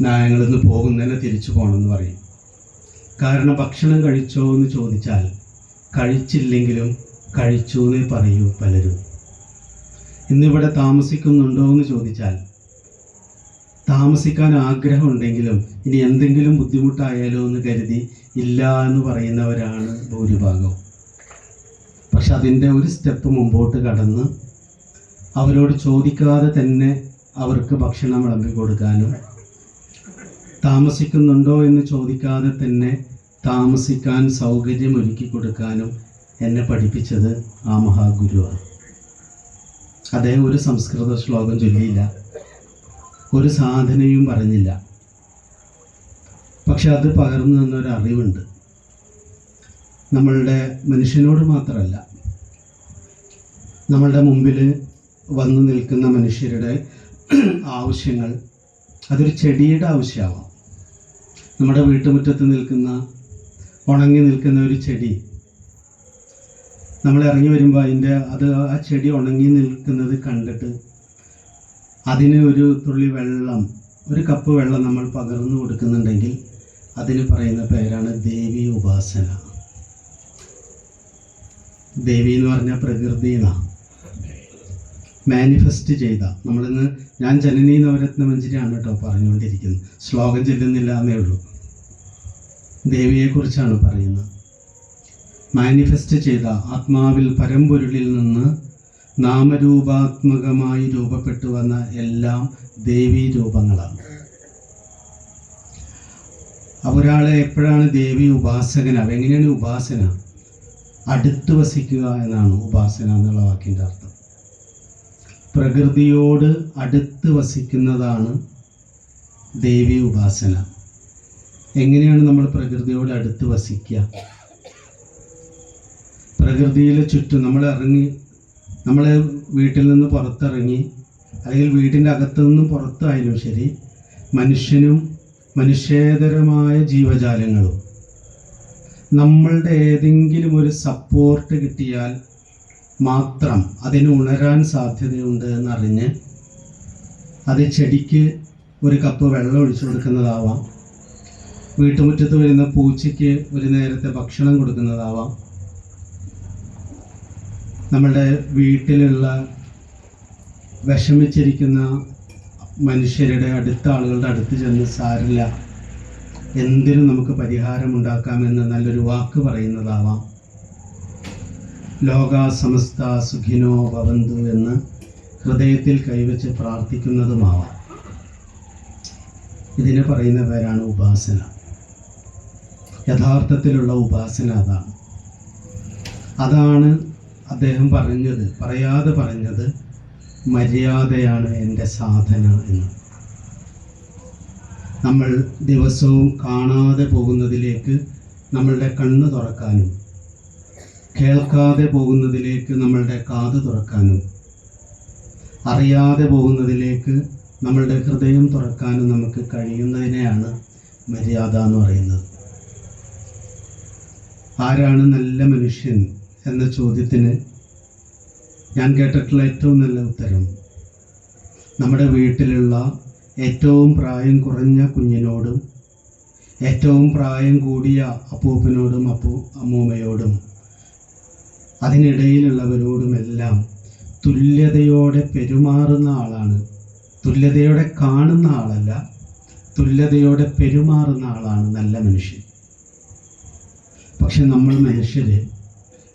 ഞങ്ങളിന്ന് പോകുന്നതിനെ തിരിച്ചു പോകണമെന്ന് പറയും. കാരണം ഭക്ഷണം കഴിച്ചോ എന്ന് ചോദിച്ചാൽ കഴിച്ചില്ലെങ്കിലും കഴിച്ചു എന്നേ പറയൂ പലരും. ഇന്നിവിടെ താമസിക്കുന്നുണ്ടോ എന്ന് ചോദിച്ചാൽ താമസിക്കാൻ ആഗ്രഹമുണ്ടെങ്കിലും ഇനി എന്തെങ്കിലും ബുദ്ധിമുട്ടായാലോ എന്ന് കരുതി ഇല്ല എന്ന് പറയുന്നവരാണ് ഭൂരിഭാഗം. പക്ഷെ അതിൻ്റെ ഒരു സ്റ്റെപ്പ് മുമ്പോട്ട് കടന്ന് അവരോട് ചോദിക്കാതെ തന്നെ അവർക്ക് ഭക്ഷണം വിളമ്പി കൊടുക്കാനും താമസിക്കുന്നുണ്ടോ എന്ന് ചോദിക്കാതെ തന്നെ താമസിക്കാൻ സൗകര്യമൊരുക്കി കൊടുക്കാനും എന്നെ പഠിപ്പിച്ചത് ആ മഹാഗുരുവാണ്. അദ്ദേഹം ഒരു സംസ്കൃത ശ്ലോകം ചൊല്ലിയില്ല, ഒരു സാധനയും പറഞ്ഞില്ല. പക്ഷെ അത് പകർന്നു തന്നൊരു അറിവുണ്ട്. നമ്മളുടെ മനുഷ്യനോട് മാത്രമല്ല, നമ്മളുടെ മുമ്പിൽ വന്നു നിൽക്കുന്ന മനുഷ്യരുടെ ആവശ്യങ്ങൾ, അതൊരു ചെടിയുടെ ആവശ്യമാവാം. നമ്മുടെ വീട്ടുമുറ്റത്ത് ഉണങ്ങി നിൽക്കുന്ന ഒരു ചെടി, നമ്മൾ ഇറങ്ങി വരുമ്പോൾ ആ ചെടി ഉണങ്ങി നിൽക്കുന്നത് കണ്ടിട്ട് അതിന് ഒരു തുള്ളി വെള്ളം, ഒരു കപ്പ് വെള്ളം നമ്മൾ പകർന്നു കൊടുക്കുന്നുണ്ടെങ്കിൽ അതിന് പറയുന്ന പേരാണ് ദേവി ഉപാസന. ദേവി എന്ന് പറഞ്ഞാൽ പ്രകൃതി എന്നാണ്. മാനിഫെസ്റ്റ് ചെയ്ത നമ്മളിന്ന്, ഞാൻ ജനനീ നവരത്നമഞ്ജരിയാണ് കേട്ടോ പറഞ്ഞുകൊണ്ടിരിക്കുന്നത്, ശ്ലോകം ചെല്ലുന്നില്ല എന്നേ ഉള്ളൂ. ദേവിയെക്കുറിച്ചാണ് പറയുന്നത്. മാനിഫെസ്റ്റ് ചെയ്ത ആത്മാവിൽ പരമ്പൊരുളിൽ നിന്ന് നാമരൂപാത്മകമായി രൂപപ്പെട്ടു വന്ന എല്ലാം ദേവീ രൂപങ്ങളാണ്. ഒരാളെ എപ്പോഴാണ് ദേവി ഉപാസകനാവുക? എങ്ങനെയാണ് ഉപാസന? അടുത്ത് വസിക്കുക എന്നാണ് ഉപാസന എന്നുള്ള വാക്കിൻ്റെ അർത്ഥം. പ്രകൃതിയോട് അടുത്ത് വസിക്കുന്നതാണ് ദേവി ഉപാസന. എങ്ങനെയാണ് നമ്മൾ പ്രകൃതിയോട് അടുത്ത് വസിക്കുക? പ്രകൃതിയിലെ ചുറ്റും നമ്മൾ വീട്ടിൽ നിന്ന് പുറത്തിറങ്ങി, അല്ലെങ്കിൽ വീട്ടിൻ്റെ അകത്തു നിന്നും പുറത്തായാലും ശരി, മനുഷ്യനും മനുഷ്യേതരമായ ജീവജാലങ്ങളും നമ്മളുടെ ഏതെങ്കിലും ഒരു സപ്പോർട്ട് കിട്ടിയാൽ മാത്രം അതിന് ഉണരാൻ സാധ്യതയുണ്ട് എന്നറിഞ്ഞ് അത് ചെടിക്ക് ഒരു കപ്പ് വെള്ളം ഒഴിച്ചു കൊടുക്കുന്നതാവാം, വീട്ടുമുറ്റത്ത് വരുന്ന പൂച്ചയ്ക്ക് ഒരു നേരത്തെ ഭക്ഷണം കൊടുക്കുന്നതാവാം, നമ്മുടെ വീട്ടിലുള്ള വിഷമിച്ചിരിക്കുന്ന മനുഷ്യരുടെ അടുത്ത ആളുകളുടെ അടുത്ത് ചെന്ന് സാരില്ല, എന്തിനും നമുക്ക് പരിഹാരമുണ്ടാക്കാമെന്ന് നല്ലൊരു വാക്ക് പറയുന്നതാവാം, ലോക സമസ്ത സുഖിനോ ഭവന്തു എന്ന് ഹൃദയത്തിൽ കൈവച്ച് പ്രാർത്ഥിക്കുന്നതുമാവാം. ഇതിന് പറയുന്ന പേരാണ് ഉപാസന. യഥാർത്ഥത്തിലുള്ള ഉപാസന അതാണ് അദ്ദേഹം പറയാതെ പറഞ്ഞത് മര്യാദയാണ് എൻ്റെ സാധന എന്ന്. നമ്മൾ ദിവസവും കാണാതെ പോകുന്നതിലേക്ക് നമ്മളുടെ കണ്ണ് തുറക്കാനും കേൾക്കാതെ പോകുന്നതിലേക്ക് നമ്മളുടെ കാത് തുറക്കാനും അറിയാതെ പോകുന്നതിലേക്ക് നമ്മളുടെ ഹൃദയം തുറക്കാനും നമുക്ക് കഴിയുന്നതിനെയാണ് മര്യാദ എന്ന് പറയുന്നത്. ആരാണ് നല്ല മനുഷ്യൻ എന്ന ചോദ്യത്തിന് ഞാൻ കേട്ടിട്ടുള്ള ഏറ്റവും നല്ല ഉത്തരം, നമ്മുടെ വീട്ടിലുള്ള ഏറ്റവും പ്രായം കുറഞ്ഞ കുഞ്ഞിനോടും ഏറ്റവും പ്രായം കൂടിയ അപ്പൂപ്പനോടും അമ്മൂമ്മയോടും അതിനിടയിലുള്ളവരോടുമെല്ലാം തുല്യതയോടെ പെരുമാറുന്ന ആളാണ്. തുല്യതയോടെ കാണുന്ന ആളല്ല, തുല്യതയോടെ പെരുമാറുന്ന ആളാണ് നല്ല മനുഷ്യൻ. പക്ഷെ നമ്മൾ മനുഷ്യർ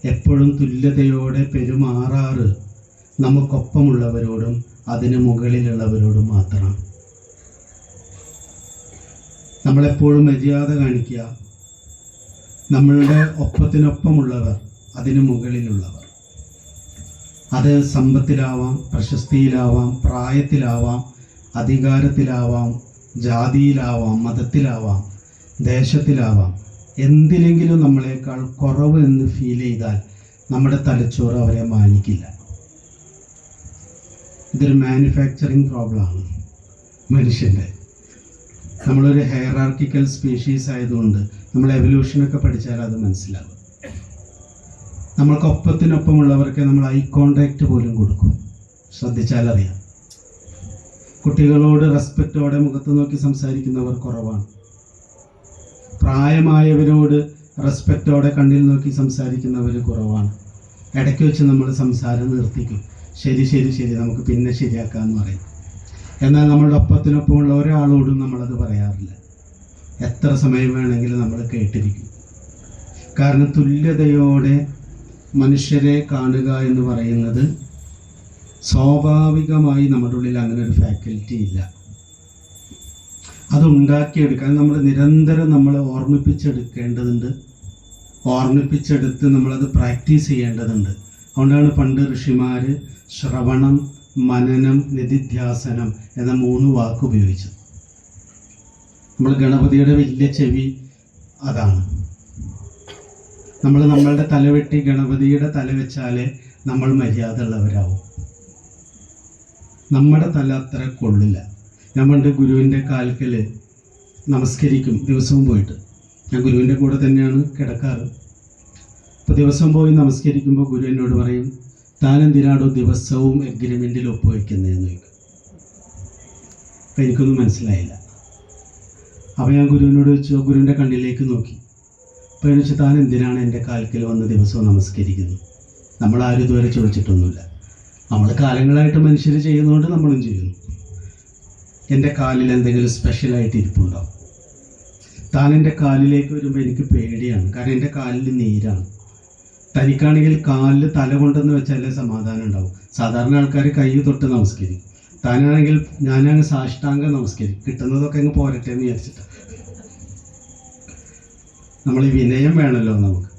എപ്പോഴും തുല്യതയോടെ പെരുമാറാറ് നമുക്കൊപ്പമുള്ളവരോടും അതിന് മുകളിലുള്ളവരോടും മാത്രമാണ്. നമ്മളെപ്പോഴും മര്യാദ കാണിക്കുക നമ്മളുടെ ഒപ്പത്തിനൊപ്പമുള്ളവർ, അതിന് മുകളിലുള്ളവർ. അത് സമ്പത്തിലാവാം, പ്രശസ്തിയിലാവാം, പ്രായത്തിലാവാം, അധികാരത്തിലാവാം, ജാതിയിലാവാം, മതത്തിലാവാം, ദേശത്തിലാവാം. എന്തിനെങ്കിലും നമ്മളെക്കാൾ കുറവ് എന്ന് ഫീൽ ചെയ്താൽ നമ്മുടെ തലച്ചോറ് അവരെ മാനിക്കില്ല. ഇതൊരു മാനുഫാക്ചറിങ് പ്രോബ്ലമാണ് മനുഷ്യൻ്റെ. നമ്മളൊരു ഹൈറാർക്കിക്കൽ സ്പീഷീസ് ആയതുകൊണ്ട് നമ്മൾ എവല്യൂഷനൊക്കെ പഠിച്ചാൽ അത് മനസ്സിലാകും. നമ്മൾക്ക് ഒപ്പത്തിനൊപ്പമുള്ളവർക്ക് നമ്മൾ ഐ കോണ്ടാക്റ്റ് പോലും കൊടുക്കും, ശ്രദ്ധിച്ചാൽ അറിയാം. കുട്ടികളോട് റെസ്പെക്റ്റോടെ മുഖത്ത് നോക്കി സംസാരിക്കുന്നവർ കുറവാണ്. പ്രായമായവരോട് റെസ്പെക്റ്റോടെ കണ്ണിൽ നോക്കി സംസാരിക്കുന്നവർ കുറവാണ്. ഇടയ്ക്ക് വെച്ച് നമ്മൾ സംസാരം നിർത്തിക്കും, ശരി ശരി ശരി നമുക്ക് പിന്നെ ശരിയാക്കാമെന്ന് പറയും. എന്നാൽ നമ്മളുടെ ഒപ്പത്തിനൊപ്പമുള്ള ഒരാളോടും നമ്മളത് പറയാറില്ല. എത്ര സമയം വേണമെങ്കിലും നമ്മൾ കേട്ടിരിക്കും. കാരണം തുല്യതയോടെ മനുഷ്യരെ കാണുക എന്ന് പറയുന്നത് സ്വാഭാവികമായി നമ്മുടെ ഉള്ളിൽ അങ്ങനെ ഒരു ഫാക്കൽറ്റി ഇല്ല. അത് ഉണ്ടാക്കിയെടുക്കാൻ നമ്മൾ നിരന്തരം നമ്മളെ ഓർമ്മിപ്പിച്ചെടുത്ത് നമ്മളത് പ്രാക്ടീസ് ചെയ്യേണ്ടതുണ്ട്. അതുകൊണ്ടാണ് പണ്ട് ഋഷിമാർ ശ്രവണം, മനനം, നിധിധ്യാസനം എന്ന 3 വാക്ക് ഉപയോഗിച്ചത്. നമ്മൾ ഗണപതിയുടെ വലിയ ചെവി അതാണ്. നമ്മളുടെ തലവെട്ടി ഗണപതിയുടെ തല വെച്ചാലേ നമ്മൾ മര്യാദ ഉള്ളവരാവും. നമ്മുടെ തല അത്ര കൊള്ളില്ല. ഞാൻ പണ്ട് ഗുരുവിൻ്റെ കാൽക്കൽ നമസ്കരിക്കും ദിവസവും പോയിട്ട്. ഞാൻ ഗുരുവിൻ്റെ കൂടെ തന്നെയാണ് കിടക്കാറ്. അപ്പോൾ ദിവസം പോയി നമസ്കരിക്കുമ്പോൾ ഗുരു എന്നോട് പറയും, താൻ എന്തിനാടോ ദിവസവും എഗ്രിമെൻറ്റിൽ ഒപ്പുവെക്കുന്നതെന്ന് ചോദിക്കും. അപ്പം എനിക്കൊന്നും മനസ്സിലായില്ല. അപ്പോൾ ഞാൻ ഗുരുവിനോട് ചോദിച്ചു, ഗുരുവിൻ്റെ കണ്ണിലേക്ക് നോക്കി. അപ്പോൾ എന്ന് വെച്ചാൽ താൻ എന്തിനാണ് എൻ്റെ കാൽക്കൽ വന്ന് ദിവസവും നമസ്കരിക്കുന്നത്? നമ്മളാരും ഇതുവരെ ചോദിച്ചിട്ടൊന്നുമില്ല. നമ്മൾ കാലങ്ങളായിട്ട് മനുഷ്യർ ചെയ്യുന്നതുകൊണ്ട് നമ്മളും ചെയ്യുന്നു. എൻ്റെ കാലിൽ എന്തെങ്കിലും സ്പെഷ്യലായിട്ട് ഇരിപ്പുണ്ടാവും. താൻ എൻ്റെ കാലിലേക്ക് വരുമ്പോൾ എനിക്ക് പേടിയാണ്. കാരണം എൻ്റെ കാലിൽ നീരാണ്. തനിക്കാണെങ്കിൽ കാലിൽ തല കൊണ്ടെന്ന് വെച്ചാലേ സമാധാനം ഉണ്ടാവും. സാധാരണ ആൾക്കാർ കൈ തൊട്ട് നമസ്കരിക്കും. താനാണെങ്കിൽ ഞാനങ്ങ് സാഷ്ടാംഗം നമസ്കരിക്കും. കിട്ടുന്നതൊക്കെ അങ്ങ് പോരട്ടെ എന്ന് വിചാരിച്ചിട്ട്. നമ്മൾ ഈ വിനയം വേണമല്ലോ നമുക്ക്.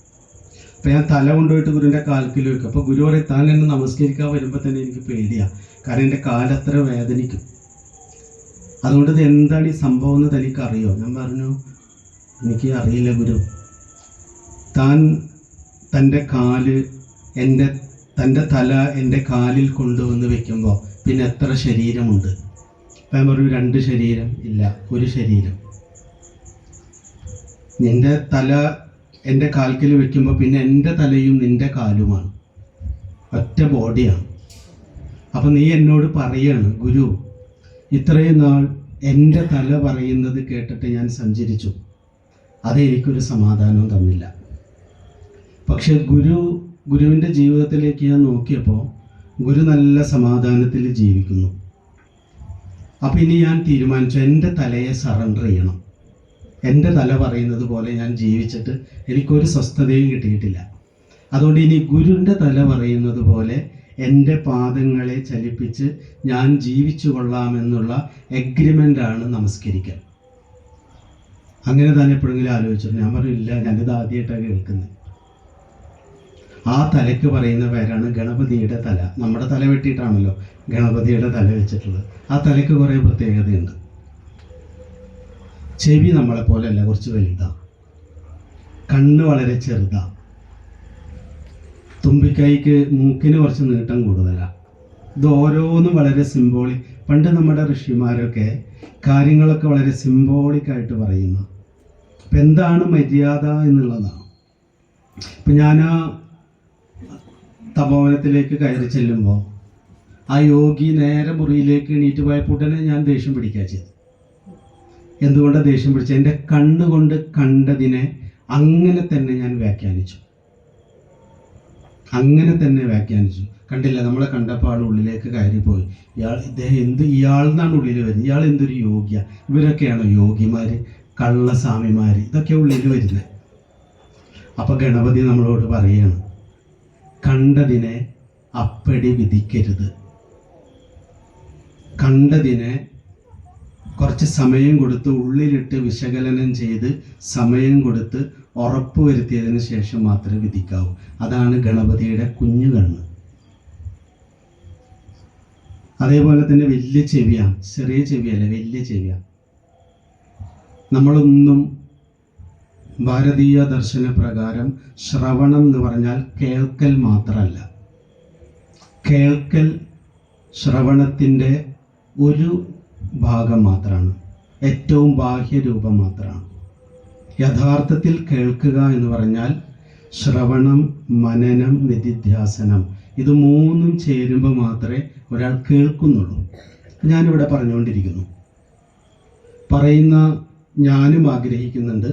അപ്പോൾ ഞാൻ തല കൊണ്ടുപോയിട്ട് ഗുരുവിൻ്റെ കാൽക്കിൽ വെക്കും. അപ്പോൾ ഗുരു പറയും, താൻ എന്നെ നമസ്കരിക്കാൻ വരുമ്പോൾ തന്നെ എനിക്ക് പേടിയാണ്. കാരണം എൻ്റെ കാലത്ര വേദനിക്കും. അതുകൊണ്ട് ഇത് എന്താണ് ഈ സംഭവം എന്ന് തനിക്കറിയോ? ഞാൻ പറഞ്ഞു, എനിക്ക് അറിയില്ല ഗുരു. താൻ തൻ്റെ തല എൻ്റെ കാലിൽ കൊണ്ടുവന്ന് വെക്കുമ്പോൾ പിന്നെ എത്ര ശരീരമുണ്ട്? ഞാൻ പറഞ്ഞു, 2 ശരീരം ഇല്ല, 1 ശരീരം. നിൻ്റെ തല എൻ്റെ കാൽക്കൽ വെക്കുമ്പോൾ പിന്നെ എൻ്റെ തലയും നിൻ്റെ കാലുമാണ്, ഒറ്റ ബോഡിയാണ്. അപ്പം നീ എന്നോട് പറയാണ്, ഗുരു ഇത്രയും നാൾ എൻ്റെ തല പറയുന്നത് കേട്ടിട്ട് ഞാൻ സഞ്ചരിച്ചു, അത് എനിക്കൊരു സമാധാനവും തന്നില്ല. പക്ഷെ ഗുരുവിൻ്റെ ജീവിതത്തിലേക്ക് ഞാൻ നോക്കിയപ്പോൾ ഗുരു നല്ല സമാധാനത്തിൽ ജീവിക്കുന്നു. അപ്പം ഇനി ഞാൻ തീരുമാനിച്ചു, എൻ്റെ തലയെ സറണ്ടർ ചെയ്യണം. എൻ്റെ തല പറയുന്നത് പോലെ ഞാൻ ജീവിച്ചിട്ട് എനിക്കൊരു സ്വസ്ഥതയും കിട്ടിയിട്ടില്ല. അതുകൊണ്ട് ഇനി ഗുരുവിൻ്റെ തല പറയുന്നത് പോലെ എൻ്റെ പാദങ്ങളെ ചലിപ്പിച്ച് ഞാൻ ജീവിച്ചു കൊള്ളാമെന്നുള്ള എഗ്രിമെൻ്റാണ് നമസ്കരിക്കൽ. അങ്ങനെ തന്നെ എപ്പോഴെങ്കിലും ആലോചിച്ചു? ഞാൻ പറയില്ല, ഞാനിത് ആദ്യമായിട്ടാണ് കേൾക്കുന്നത്. ആ തലയ്ക്ക് പറയുന്ന പേരാണ് ഗണപതിയുടെ തല. നമ്മുടെ തല വെട്ടിയിട്ടാണല്ലോ ഗണപതിയുടെ തല വെച്ചിട്ടുള്ളത്. ആ തലയ്ക്ക് കുറേ പ്രത്യേകതയുണ്ട്. ചെവി നമ്മളെ പോലെയല്ല, കുറച്ച് വലുതാണ്. കണ്ണ് വളരെ ചെറുതാണ്. തുമ്പിക്കൈക്ക് മൂക്കിന് കുറച്ച് നീട്ടം കൂടുതലാണ്. ഇത് ഓരോന്നും വളരെ സിംബോളിക്. പണ്ട് നമ്മുടെ ഋഷിമാരൊക്കെ കാര്യങ്ങളൊക്കെ വളരെ സിംബോളിക്കായിട്ട് പറയുന്നു. അപ്പം എന്താണ് മര്യാദ എന്നുള്ളതാണ്. ഇപ്പം ഞാൻ ആ തപോവനത്തിലേക്ക് കയറി ചെല്ലുമ്പോൾ ആ യോഗി നേരെ മുറിയിലേക്ക് എണീറ്റ് പോയപ്പോൾ ഉടനെ ഞാൻ ദേഷ്യം പിടിക്കുക ചെയ്തു. എന്തുകൊണ്ടാണ് ദേഷ്യം പിടിച്ചത്? എൻ്റെ കണ്ണുകൊണ്ട് കണ്ടതിനെ അങ്ങനെ തന്നെ ഞാൻ വ്യാഖ്യാനിച്ചു. കണ്ടില്ല, നമ്മളെ കണ്ടപ്പോൾ ആൾ ഉള്ളിലേക്ക് കയറിപ്പോയി. ഇയാൾ എന്നാണ് ഉള്ളിൽ വരുന്നത്. ഇയാൾ എന്തൊരു യോഗ്യ. ഇവരൊക്കെയാണോ യോഗിമാർ, കള്ളസ്വാമിമാർ? ഇതൊക്കെ ഉള്ളിൽ വരുന്നത്. അപ്പോൾ ഗണപതി നമ്മളോട് പറയുകയാണ്, കണ്ടതിനെ അപ്പടി വിധിക്കരുത്. കണ്ടതിനെ കുറച്ച് സമയം കൊടുത്ത് ഉള്ളിലിട്ട് വിശകലനം ചെയ്ത് സമയം കൊടുത്ത് ഉറപ്പ് വരുത്തിയതിന് ശേഷം മാത്രമേ വിധിക്കാവൂ. അതാണ് ഗണപതിയുടെ കുഞ്ഞു കണ്ണ്. അതേപോലെ തന്നെ വലിയ ചെവിയാണ്. ചെറിയ ചെവിയല്ല, വലിയ ചെവിയാണ്. നമ്മളൊന്നും ഭാരതീയ ദർശന പ്രകാരം ശ്രവണം എന്ന് പറഞ്ഞാൽ കേൾക്കൽ മാത്രമല്ല. കേൾക്കൽ ശ്രവണത്തിൻ്റെ ഒരു ഭാഗം മാത്രമാണ്, ഏറ്റവും ബാഹ്യരൂപം മാത്രമാണ്. യഥാർത്ഥത്തിൽ കേൾക്കുക എന്ന് പറഞ്ഞാൽ ശ്രവണം, മനനം, നിധിധ്യാസനം, ഇത് മൂന്നും ചേരുമ്പോൾ മാത്രമേ ഒരാൾ കേൾക്കുന്നുള്ളൂ. ഞാനിവിടെ പറഞ്ഞുകൊണ്ടിരിക്കുന്നു, പറയുന്ന ഞാനും ആഗ്രഹിക്കുന്നുണ്ട്.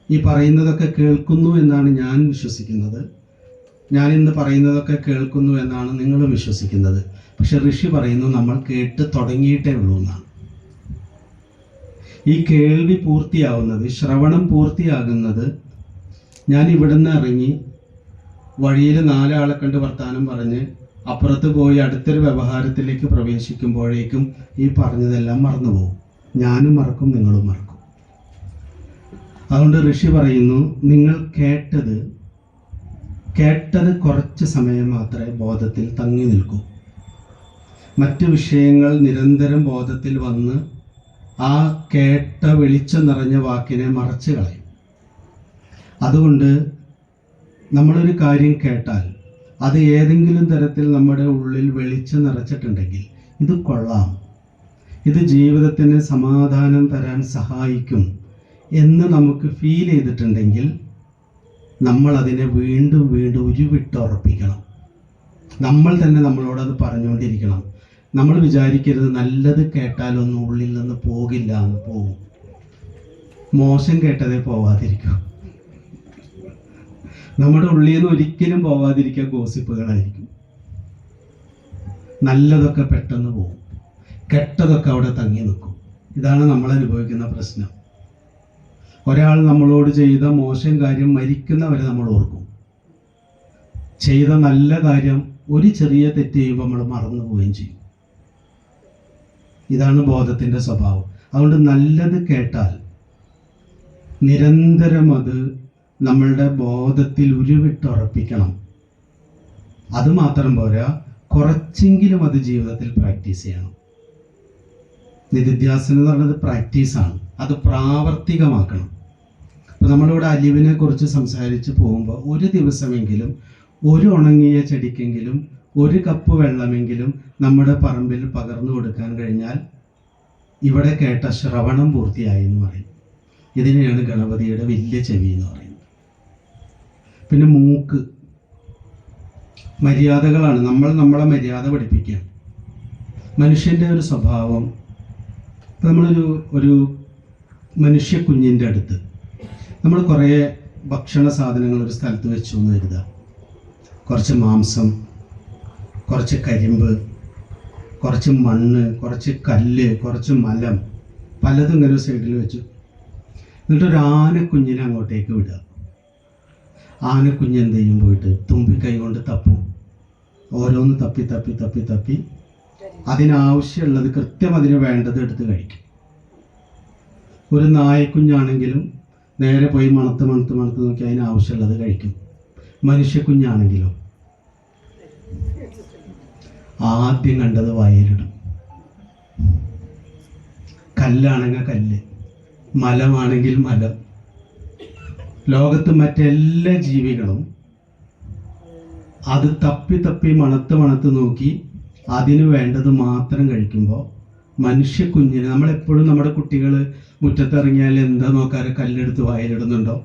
ഈ പറയുന്നതൊക്കെ കേൾക്കുന്നു എന്നാണ് ഞാൻ വിശ്വസിക്കുന്നത്. ഞാനിന്ന് പറയുന്നതൊക്കെ കേൾക്കുന്നു എന്നാണ് നിങ്ങളും വിശ്വസിക്കുന്നത്. പക്ഷെ ഋഷി പറയുന്നു നമ്മൾ കേട്ട് തുടങ്ങിയിട്ടേ ഉള്ളൂ എന്നാണ്. ഈ കേൾവി പൂർത്തിയാവുന്നത്, ശ്രവണം പൂർത്തിയാകുന്നത് ഞാൻ ഇവിടുന്ന് ഇറങ്ങി വഴിയിൽ 4 ആളെ കണ്ട് വർത്താനം പറഞ്ഞ് അപ്പുറത്ത് പോയി അടുത്തൊരു വ്യവഹാരത്തിലേക്ക് പ്രവേശിക്കുമ്പോഴേക്കും ഈ പറഞ്ഞതെല്ലാം മറന്നുപോകും. ഞാനും മറക്കും, നിങ്ങളും മറക്കും. അതുകൊണ്ട് ഋഷി പറയുന്നു, നിങ്ങൾ കേട്ടത് കുറച്ച് സമയം മാത്രമേ ബോധത്തിൽ തങ്ങി നിൽക്കൂ. മറ്റ് വിഷയങ്ങൾ നിരന്തരം ബോധത്തിൽ വന്ന് ആ കേട്ട വെളിച്ചം നിറഞ്ഞ വാക്കിനെ മറച്ചു കളയും. അതുകൊണ്ട് നമ്മളൊരു കാര്യം കേട്ടാൽ അത് ഏതെങ്കിലും തരത്തിൽ നമ്മുടെ ഉള്ളിൽ വെളിച്ചം നിറച്ചിട്ടുണ്ടെങ്കിൽ ഇത് കൊള്ളാം, ഇത് ജീവിതത്തിന് സമാധാനം തരാൻ സഹായിക്കും എന്ന് നമുക്ക് ഫീൽ ചെയ്തിട്ടുണ്ടെങ്കിൽ നമ്മൾ അതിനെ വീണ്ടും വീണ്ടും ഉരുവിട്ടുറപ്പിക്കണം. നമ്മൾ തന്നെ നമ്മളോടത് പറഞ്ഞുകൊണ്ടിരിക്കണം. നമ്മൾ വിചാരിക്കരുത് നല്ലത് കേട്ടാലൊന്നും ഉള്ളിൽ നിന്ന് പോകില്ല എന്ന്. പോകും. മോശം കേട്ടതേ പോവാതിരിക്കും. നമ്മുടെ ഉള്ളിൽ നിന്ന് ഒരിക്കലും പോവാതിരിക്കുക ഗോസിപ്പുകളായിരിക്കും. നല്ലതൊക്കെ പെട്ടെന്ന് പോകും, കെട്ടതൊക്കെ അവിടെ തങ്ങി നിൽക്കും. ഇതാണ് നമ്മൾ അനുഭവിക്കുന്ന പ്രശ്നം. ഒരാൾ നമ്മളോട് ചെയ്ത മോശം കാര്യം മരിക്കുന്നവരെ നമ്മൾ ഓർക്കും. ചെയ്ത നല്ല കാര്യം ഒരു ചെറിയ തെറ്റ് ചെയ്യുമ്പോൾ നമ്മൾ മറന്നു പോവുകയും ചെയ്യും. ഇതാണ് ബോധത്തിൻ്റെ സ്വഭാവം. അതുകൊണ്ട് നല്ലത് കേട്ടാൽ നിരന്തരം അത് നമ്മളുടെ ബോധത്തിൽ ഉരുവിട്ടുറപ്പിക്കണം. അതുമാത്രം പോരാ, കുറച്ചെങ്കിലും അത് ജീവിതത്തിൽ പ്രാക്ടീസ് ചെയ്യണം. നിധിധ്യാസനം എന്ന് പറയുന്നത് പ്രാക്ടീസാണ്, അത് പ്രാവർത്തികമാക്കണം. ഇപ്പം നമ്മളിവിടെ അലിവിനെ കുറിച്ച് സംസാരിച്ച് പോകുമ്പോൾ ഒരു ദിവസമെങ്കിലും ഒരു ഉണങ്ങിയ ചെടിക്കെങ്കിലും 1 കപ്പ് വെള്ളമെങ്കിലും നമ്മുടെ പറമ്പിൽ പകർന്നു കൊടുക്കാൻ കഴിഞ്ഞാൽ ഇവിടെ കേട്ട ശ്രവണം പൂർത്തിയായി എന്ന് പറയും. ഇതിനെയാണ് ഗണപതിയുടെ വലിയ ചെവി എന്ന് പറയുന്നത്. പിന്നെ മൂക്ക്, മര്യാദകളാണ്. നമ്മളെ മര്യാദ പഠിപ്പിക്കുക. മനുഷ്യൻ്റെ ഒരു സ്വഭാവം, ഇപ്പം ഒരു മനുഷ്യ കുഞ്ഞിൻ്റെ അടുത്ത് നമ്മൾ കുറേ ഭക്ഷണ സാധനങ്ങൾ ഒരു സ്ഥലത്ത് വെച്ചു എന്ന് കരുതുക. കുറച്ച് മാംസം, കുറച്ച് കരിമ്പ്, കുറച്ച് മണ്ണ്, കുറച്ച് കല്ല്, കുറച്ച് മലം, പലതും ഇങ്ങനെ ഒരു സൈഡിൽ വെച്ചു. എന്നിട്ടൊരു ആനക്കുഞ്ഞിനെ അങ്ങോട്ടേക്ക് വിടുക. ആനക്കുഞ്ഞ് എന്ത് ചെയ്യും? പോയിട്ട് തുമ്പിക്കൈ കൊണ്ട് തപ്പും. ഓരോന്ന് തപ്പി തപ്പി തപ്പി തപ്പി അതിനാവശ്യമുള്ളത്, കൃത്യം അതിന് വേണ്ടത് എടുത്ത് കഴിക്കും. ഒരു നായക്കുഞ്ഞാണെങ്കിലും നേരെ പോയി മണത്ത് മണത്ത് മണത്ത് നോക്കി അതിനാവശ്യമുള്ളത് കഴിക്കും. മനുഷ്യക്കുഞ്ഞാണെങ്കിലും ആദ്യം കണ്ടത് വായിലിടും. കല്ലാണെങ്കിൽ കല്ല്, മലമാണെങ്കിൽ മലം. ലോകത്ത് മറ്റെല്ലാ ജീവികളും അത് തപ്പി തപ്പി മണത്ത് മണത്ത് നോക്കി അതിന് വേണ്ടത് മാത്രം കഴിക്കുമ്പോൾ മനുഷ്യക്കുഞ്ഞിന്, നമ്മളെപ്പോഴും നമ്മുടെ കുട്ടികൾ മുറ്റത്തിറങ്ങിയാൽ എന്താ നോക്കാറ്? കല്ലെടുത്ത് വായിലിടുന്നുണ്ടോ,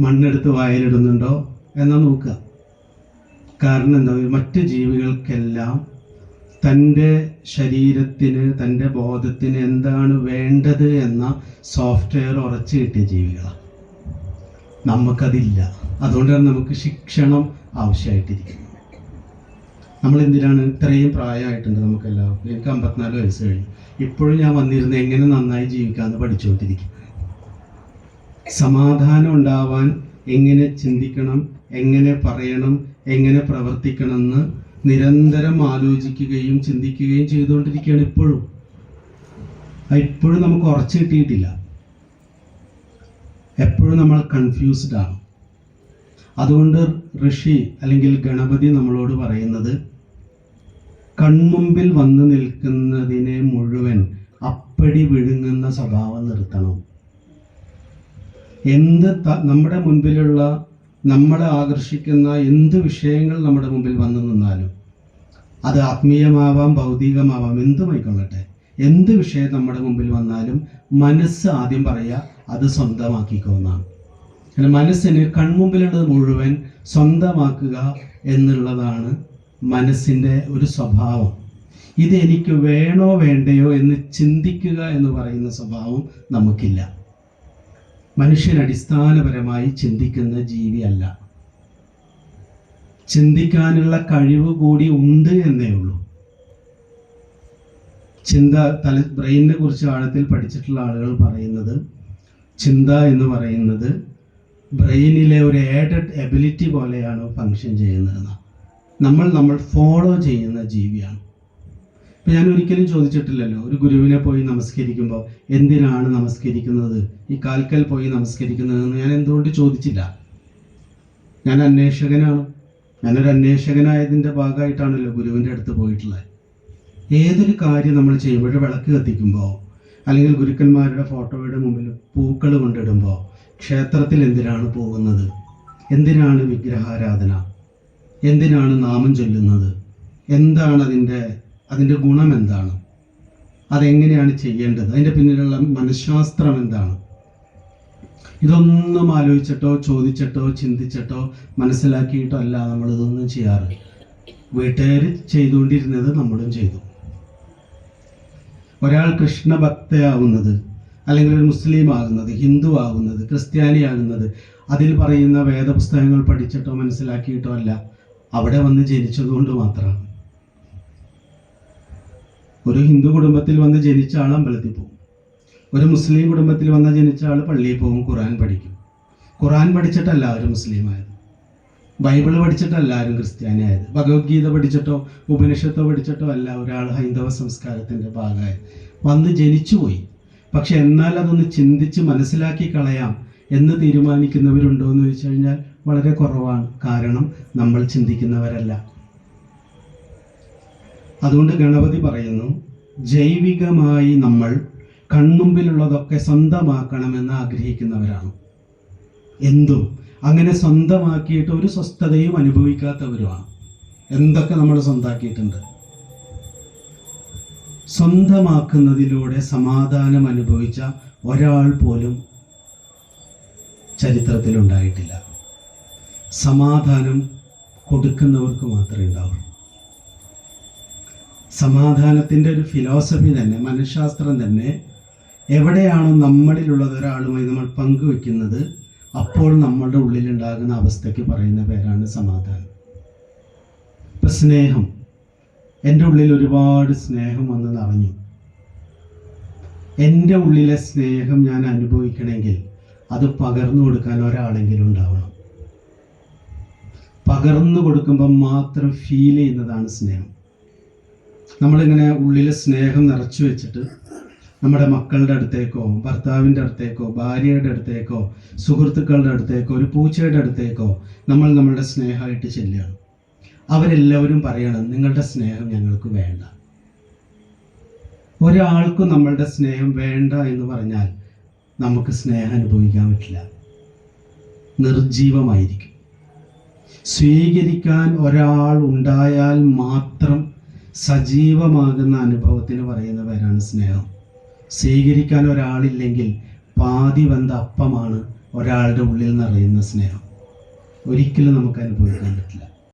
മണ്ണെടുത്ത് വായിലിടുന്നുണ്ടോ എന്നാ നോക്കുക. കാരണം എന്താ? മറ്റ് ജീവികൾക്കെല്ലാം തൻ്റെ ശരീരത്തിന്, തൻ്റെ ബോധത്തിന് എന്താണ് വേണ്ടത് എന്ന സോഫ്റ്റ്വെയർ ഉറച്ചു കിട്ടിയ ജീവികളാണ്. നമുക്കതില്ല. അതുകൊണ്ടാണ് നമുക്ക് ശിക്ഷണം ആവശ്യമായിട്ടിരിക്കുന്നത്. നമ്മളെന്തിനാണ് ഇത്രയും പ്രായമായിട്ടുണ്ട് നമുക്കെല്ലാവർക്കും. എനിക്ക് 54 വയസ്സ് കഴിഞ്ഞു. ഇപ്പോഴും ഞാൻ വന്നിരുന്ന് എങ്ങനെ നന്നായി ജീവിക്കാമെന്ന് പഠിച്ചുകൊണ്ടിരിക്കും. സമാധാനം ഉണ്ടാവാൻ എങ്ങനെ ചിന്തിക്കണം, എങ്ങനെ പറയണം, എങ്ങനെ പ്രവർത്തിക്കണമെന്ന് നിരന്തരം ആലോചിക്കുകയും ചിന്തിക്കുകയും ചെയ്തുകൊണ്ടിരിക്കുകയാണ് ഇപ്പോഴും. ഇപ്പോഴും നമുക്ക് ഉറച്ചു കിട്ടിയിട്ടില്ല. എപ്പോഴും നമ്മൾ കൺഫ്യൂസ്ഡ് ആണ്. അതുകൊണ്ട് ഋഷി അല്ലെങ്കിൽ ഗണപതി നമ്മളോട് പറയുന്നത്, കൺമുമ്പിൽ വന്നു നിൽക്കുന്നതിനെ മുഴുവൻ അപ്പടി വിഴുങ്ങുന്ന സ്വഭാവം നിർത്തണം. നമ്മുടെ മുൻപിലുള്ള, നമ്മളെ ആകർഷിക്കുന്ന എന്ത് വിഷയങ്ങൾ നമ്മുടെ മുമ്പിൽ വന്നു നിന്നാലും, അത് ആത്മീയമാവാം ഭൗതികമാവാം എന്തുമായിക്കൊള്ളട്ടെ, എന്ത് വിഷയം നമ്മുടെ മുമ്പിൽ വന്നാലും മനസ്സ് ആദ്യം പറയുക അത് സ്വന്തമാക്കിക്കോ എന്നാണ്. മനസ്സിന് കൺമുമ്പിലുള്ളത് മുഴുവൻ സ്വന്തമാക്കുക എന്നുള്ളതാണ് മനസ്സിൻ്റെ ഒരു സ്വഭാവം. ഇത് എനിക്ക് വേണോ വേണ്ടയോ എന്ന് ചിന്തിക്കുക എന്ന് പറയുന്ന സ്വഭാവം നമുക്കില്ല. മനുഷ്യൻ അടിസ്ഥാനപരമായി ചിന്തിക്കുന്ന ജീവിയല്ല. ചിന്തിക്കാനുള്ള കഴിവ് കൂടി ഉണ്ട് എന്നേ ഉള്ളൂ. ബ്രെയിനിനെ കുറിച്ച് ആഴത്തിൽ പഠിച്ചിട്ടുള്ള ആളുകൾ പറയുന്നത്, ചിന്ത എന്ന് പറയുന്നത് ബ്രെയിനിലെ ഒരു ആഡഡ് എബിലിറ്റി പോലെയാണ് ഫങ്ഷൻ ചെയ്യുന്നതെന്ന്. നമ്മൾ ഫോളോ ചെയ്യുന്ന ജീവിയാണ്. ഇപ്പം ഞാൻ ഒരിക്കലും ചോദിച്ചിട്ടില്ലല്ലോ, ഒരു ഗുരുവിനെ പോയി നമസ്കരിക്കുമ്പോൾ എന്തിനാണ് നമസ്കരിക്കുന്നത്, ഈ കാൽക്കൽ പോയി നമസ്കരിക്കുന്നതെന്ന് ഞാൻ എന്തുകൊണ്ട് ചോദിച്ചില്ല. ഞാൻ അന്വേഷകനാണ്. ഞാനൊരു അന്വേഷകനായതിൻ്റെ ഭാഗമായിട്ടാണല്ലോ ഗുരുവിൻ്റെ അടുത്ത് പോയിട്ടുള്ളത്. ഏതൊരു കാര്യം നമ്മൾ ചെയ്യുമ്പോൾ, വിളക്ക് കത്തിക്കുമ്പോൾ, അല്ലെങ്കിൽ ഗുരുക്കന്മാരുടെ ഫോട്ടോയുടെ മുമ്പിൽ പൂക്കൾ കൊണ്ടിടുമ്പോൾ, ക്ഷേത്രത്തിൽ എന്തിനാണ് പോകുന്നത്, എന്തിനാണ് വിഗ്രഹാരാധന, എന്തിനാണ് നാമം ചൊല്ലുന്നത്, എന്താണ് അതിൻ്റെ ഗുണം എന്താണ്, അതെങ്ങനെയാണ് ചെയ്യേണ്ടത്, അതിൻ്റെ പിന്നിലുള്ള മനഃശാസ്ത്രം എന്താണ്, ഇതൊന്നും ആലോചിച്ചിട്ടോ ചോദിച്ചിട്ടോ ചിന്തിച്ചിട്ടോ മനസ്സിലാക്കിയിട്ടോ അല്ല നമ്മളിതൊന്നും ചെയ്യാറ്. വീട്ടുകാർ ചെയ്തുകൊണ്ടിരുന്നത് നമ്മളും ചെയ്തു. ഒരാൾ കൃഷ്ണഭക്തയാവുന്നത്, അല്ലെങ്കിൽ ഒരു മുസ്ലിം ആകുന്നത്, ഹിന്ദു ആകുന്നത്, ക്രിസ്ത്യാനി ആകുന്നത് അതിൽ പറയുന്ന വേദപുസ്തകങ്ങൾ പഠിച്ചിട്ടോ മനസ്സിലാക്കിയിട്ടോ അല്ല, അവിടെ വന്ന് ജനിച്ചതുകൊണ്ട് മാത്രമാണ്. ഒരു ഹിന്ദു കുടുംബത്തിൽ വന്ന് ജനിച്ച ആൾ അമ്പലത്തിൽ പോകും, ഒരു മുസ്ലിം കുടുംബത്തിൽ വന്ന് ജനിച്ച ആൾ പള്ളിയിൽ പോകും, ഖുർആൻ പഠിക്കും. ഖുർആൻ പഠിച്ചിട്ടല്ല ആരും മുസ്ലിം ആയത്, ബൈബിൾ പഠിച്ചിട്ടല്ല ആരും ക്രിസ്ത്യാനി ആയത്, ഭഗവത്ഗീത പഠിച്ചിട്ടോ ഉപനിഷത്തോ പഠിച്ചിട്ടോ അല്ല ഒരാൾ ഹൈന്ദവ സംസ്കാരത്തിൻ്റെ ഭാഗമായത്. വന്ന് ജനിച്ചുപോയി. പക്ഷെ എന്നാൽ അതൊന്ന് ചിന്തിച്ച് മനസ്സിലാക്കി കളയാം എന്ന് തീരുമാനിക്കുന്നവരുണ്ടോ എന്ന് ചോദിച്ചു കഴിഞ്ഞാൽ വളരെ കുറവാണ്. കാരണം നമ്മൾ ചിന്തിക്കുന്നവരല്ല. അതുകൊണ്ട് ഗണപതി പറയുന്നു, ജൈവികമായി നമ്മൾ കൺമുമ്പിലുള്ളതൊക്കെ സ്വന്തമാക്കണമെന്ന് ആഗ്രഹിക്കുന്നവരാണ്. എന്തും അങ്ങനെ സ്വന്തമാക്കിയിട്ട് ഒരു സ്വസ്ഥതയും അനുഭവിക്കാത്തവരുമാണ്. എന്തൊക്കെ നമ്മൾ സ്വന്തമാക്കിയിട്ടുണ്ട്. സ്വന്തമാക്കുന്നതിലൂടെ സമാധാനം അനുഭവിച്ച ഒരാൾ പോലും ചരിത്രത്തിലുണ്ടായിട്ടില്ല. സമാധാനം കൊടുക്കുന്നവർക്ക് മാത്രമേ ഉണ്ടാവുള്ളൂ. സമാധാനത്തിൻ്റെ ഒരു ഫിലോസഫി തന്നെ, മനഃശാസ്ത്രം തന്നെ, എവിടെയാണോ നമ്മളിലുള്ളത് ഒരാളുമായി നമ്മൾ പങ്കുവെക്കുന്നത്, അപ്പോൾ നമ്മളുടെ ഉള്ളിലുണ്ടാകുന്ന അവസ്ഥയ്ക്ക് പറയുന്ന പേരാണ് സമാധാനം. ഇപ്പം സ്നേഹം, എൻ്റെ ഉള്ളിൽ ഒരുപാട് സ്നേഹം വന്ന് നിറഞ്ഞു. എൻ്റെ ഉള്ളിലെ സ്നേഹം ഞാൻ അനുഭവിക്കണമെങ്കിൽ അത് പകർന്നു കൊടുക്കാൻ ഒരാളെങ്കിലും ഉണ്ടാവണം. പകർന്നു കൊടുക്കുമ്പോൾ മാത്രം ഫീൽ ചെയ്യുന്നതാണ് സ്നേഹം. നമ്മളിങ്ങനെ ഉള്ളിൽ സ്നേഹം നിറച്ചു വെച്ചിട്ട് നമ്മുടെ മക്കളുടെ അടുത്തേക്കോ, ഭർത്താവിൻ്റെ അടുത്തേക്കോ, ഭാര്യയുടെ അടുത്തേക്കോ, സുഹൃത്തുക്കളുടെ അടുത്തേക്കോ, ഒരു പൂച്ചയുടെ അടുത്തേക്കോ നമ്മൾ നമ്മളുടെ സ്നേഹമായിട്ട് ചെല്ലുകയാണ്. അവരെല്ലാവരും പറയണം, നിങ്ങളുടെ സ്നേഹം ഞങ്ങൾക്ക് വേണ്ട. ഒരാൾക്കും നമ്മളുടെ സ്നേഹം വേണ്ട എന്ന് പറഞ്ഞാൽ നമുക്ക് സ്നേഹം അനുഭവിക്കാൻ പറ്റില്ല, നിർജീവമായിരിക്കും. സ്വീകരിക്കാൻ ഒരാൾ ഉണ്ടായാൽ മാത്രം സജീവമാകുന്ന അനുഭവത്തിന് പറയുന്ന പേരാണ് സ്നേഹം. സ്വീകരിക്കാൻ ഒരാളില്ലെങ്കിൽ പാതി വെന്ത അപ്പമാണ് ഒരാളുടെ ഉള്ളിൽ നിറയുന്ന സ്നേഹം. ഒരിക്കലും നമുക്ക് അനുഭവിക്കാൻ പറ്റില്ല.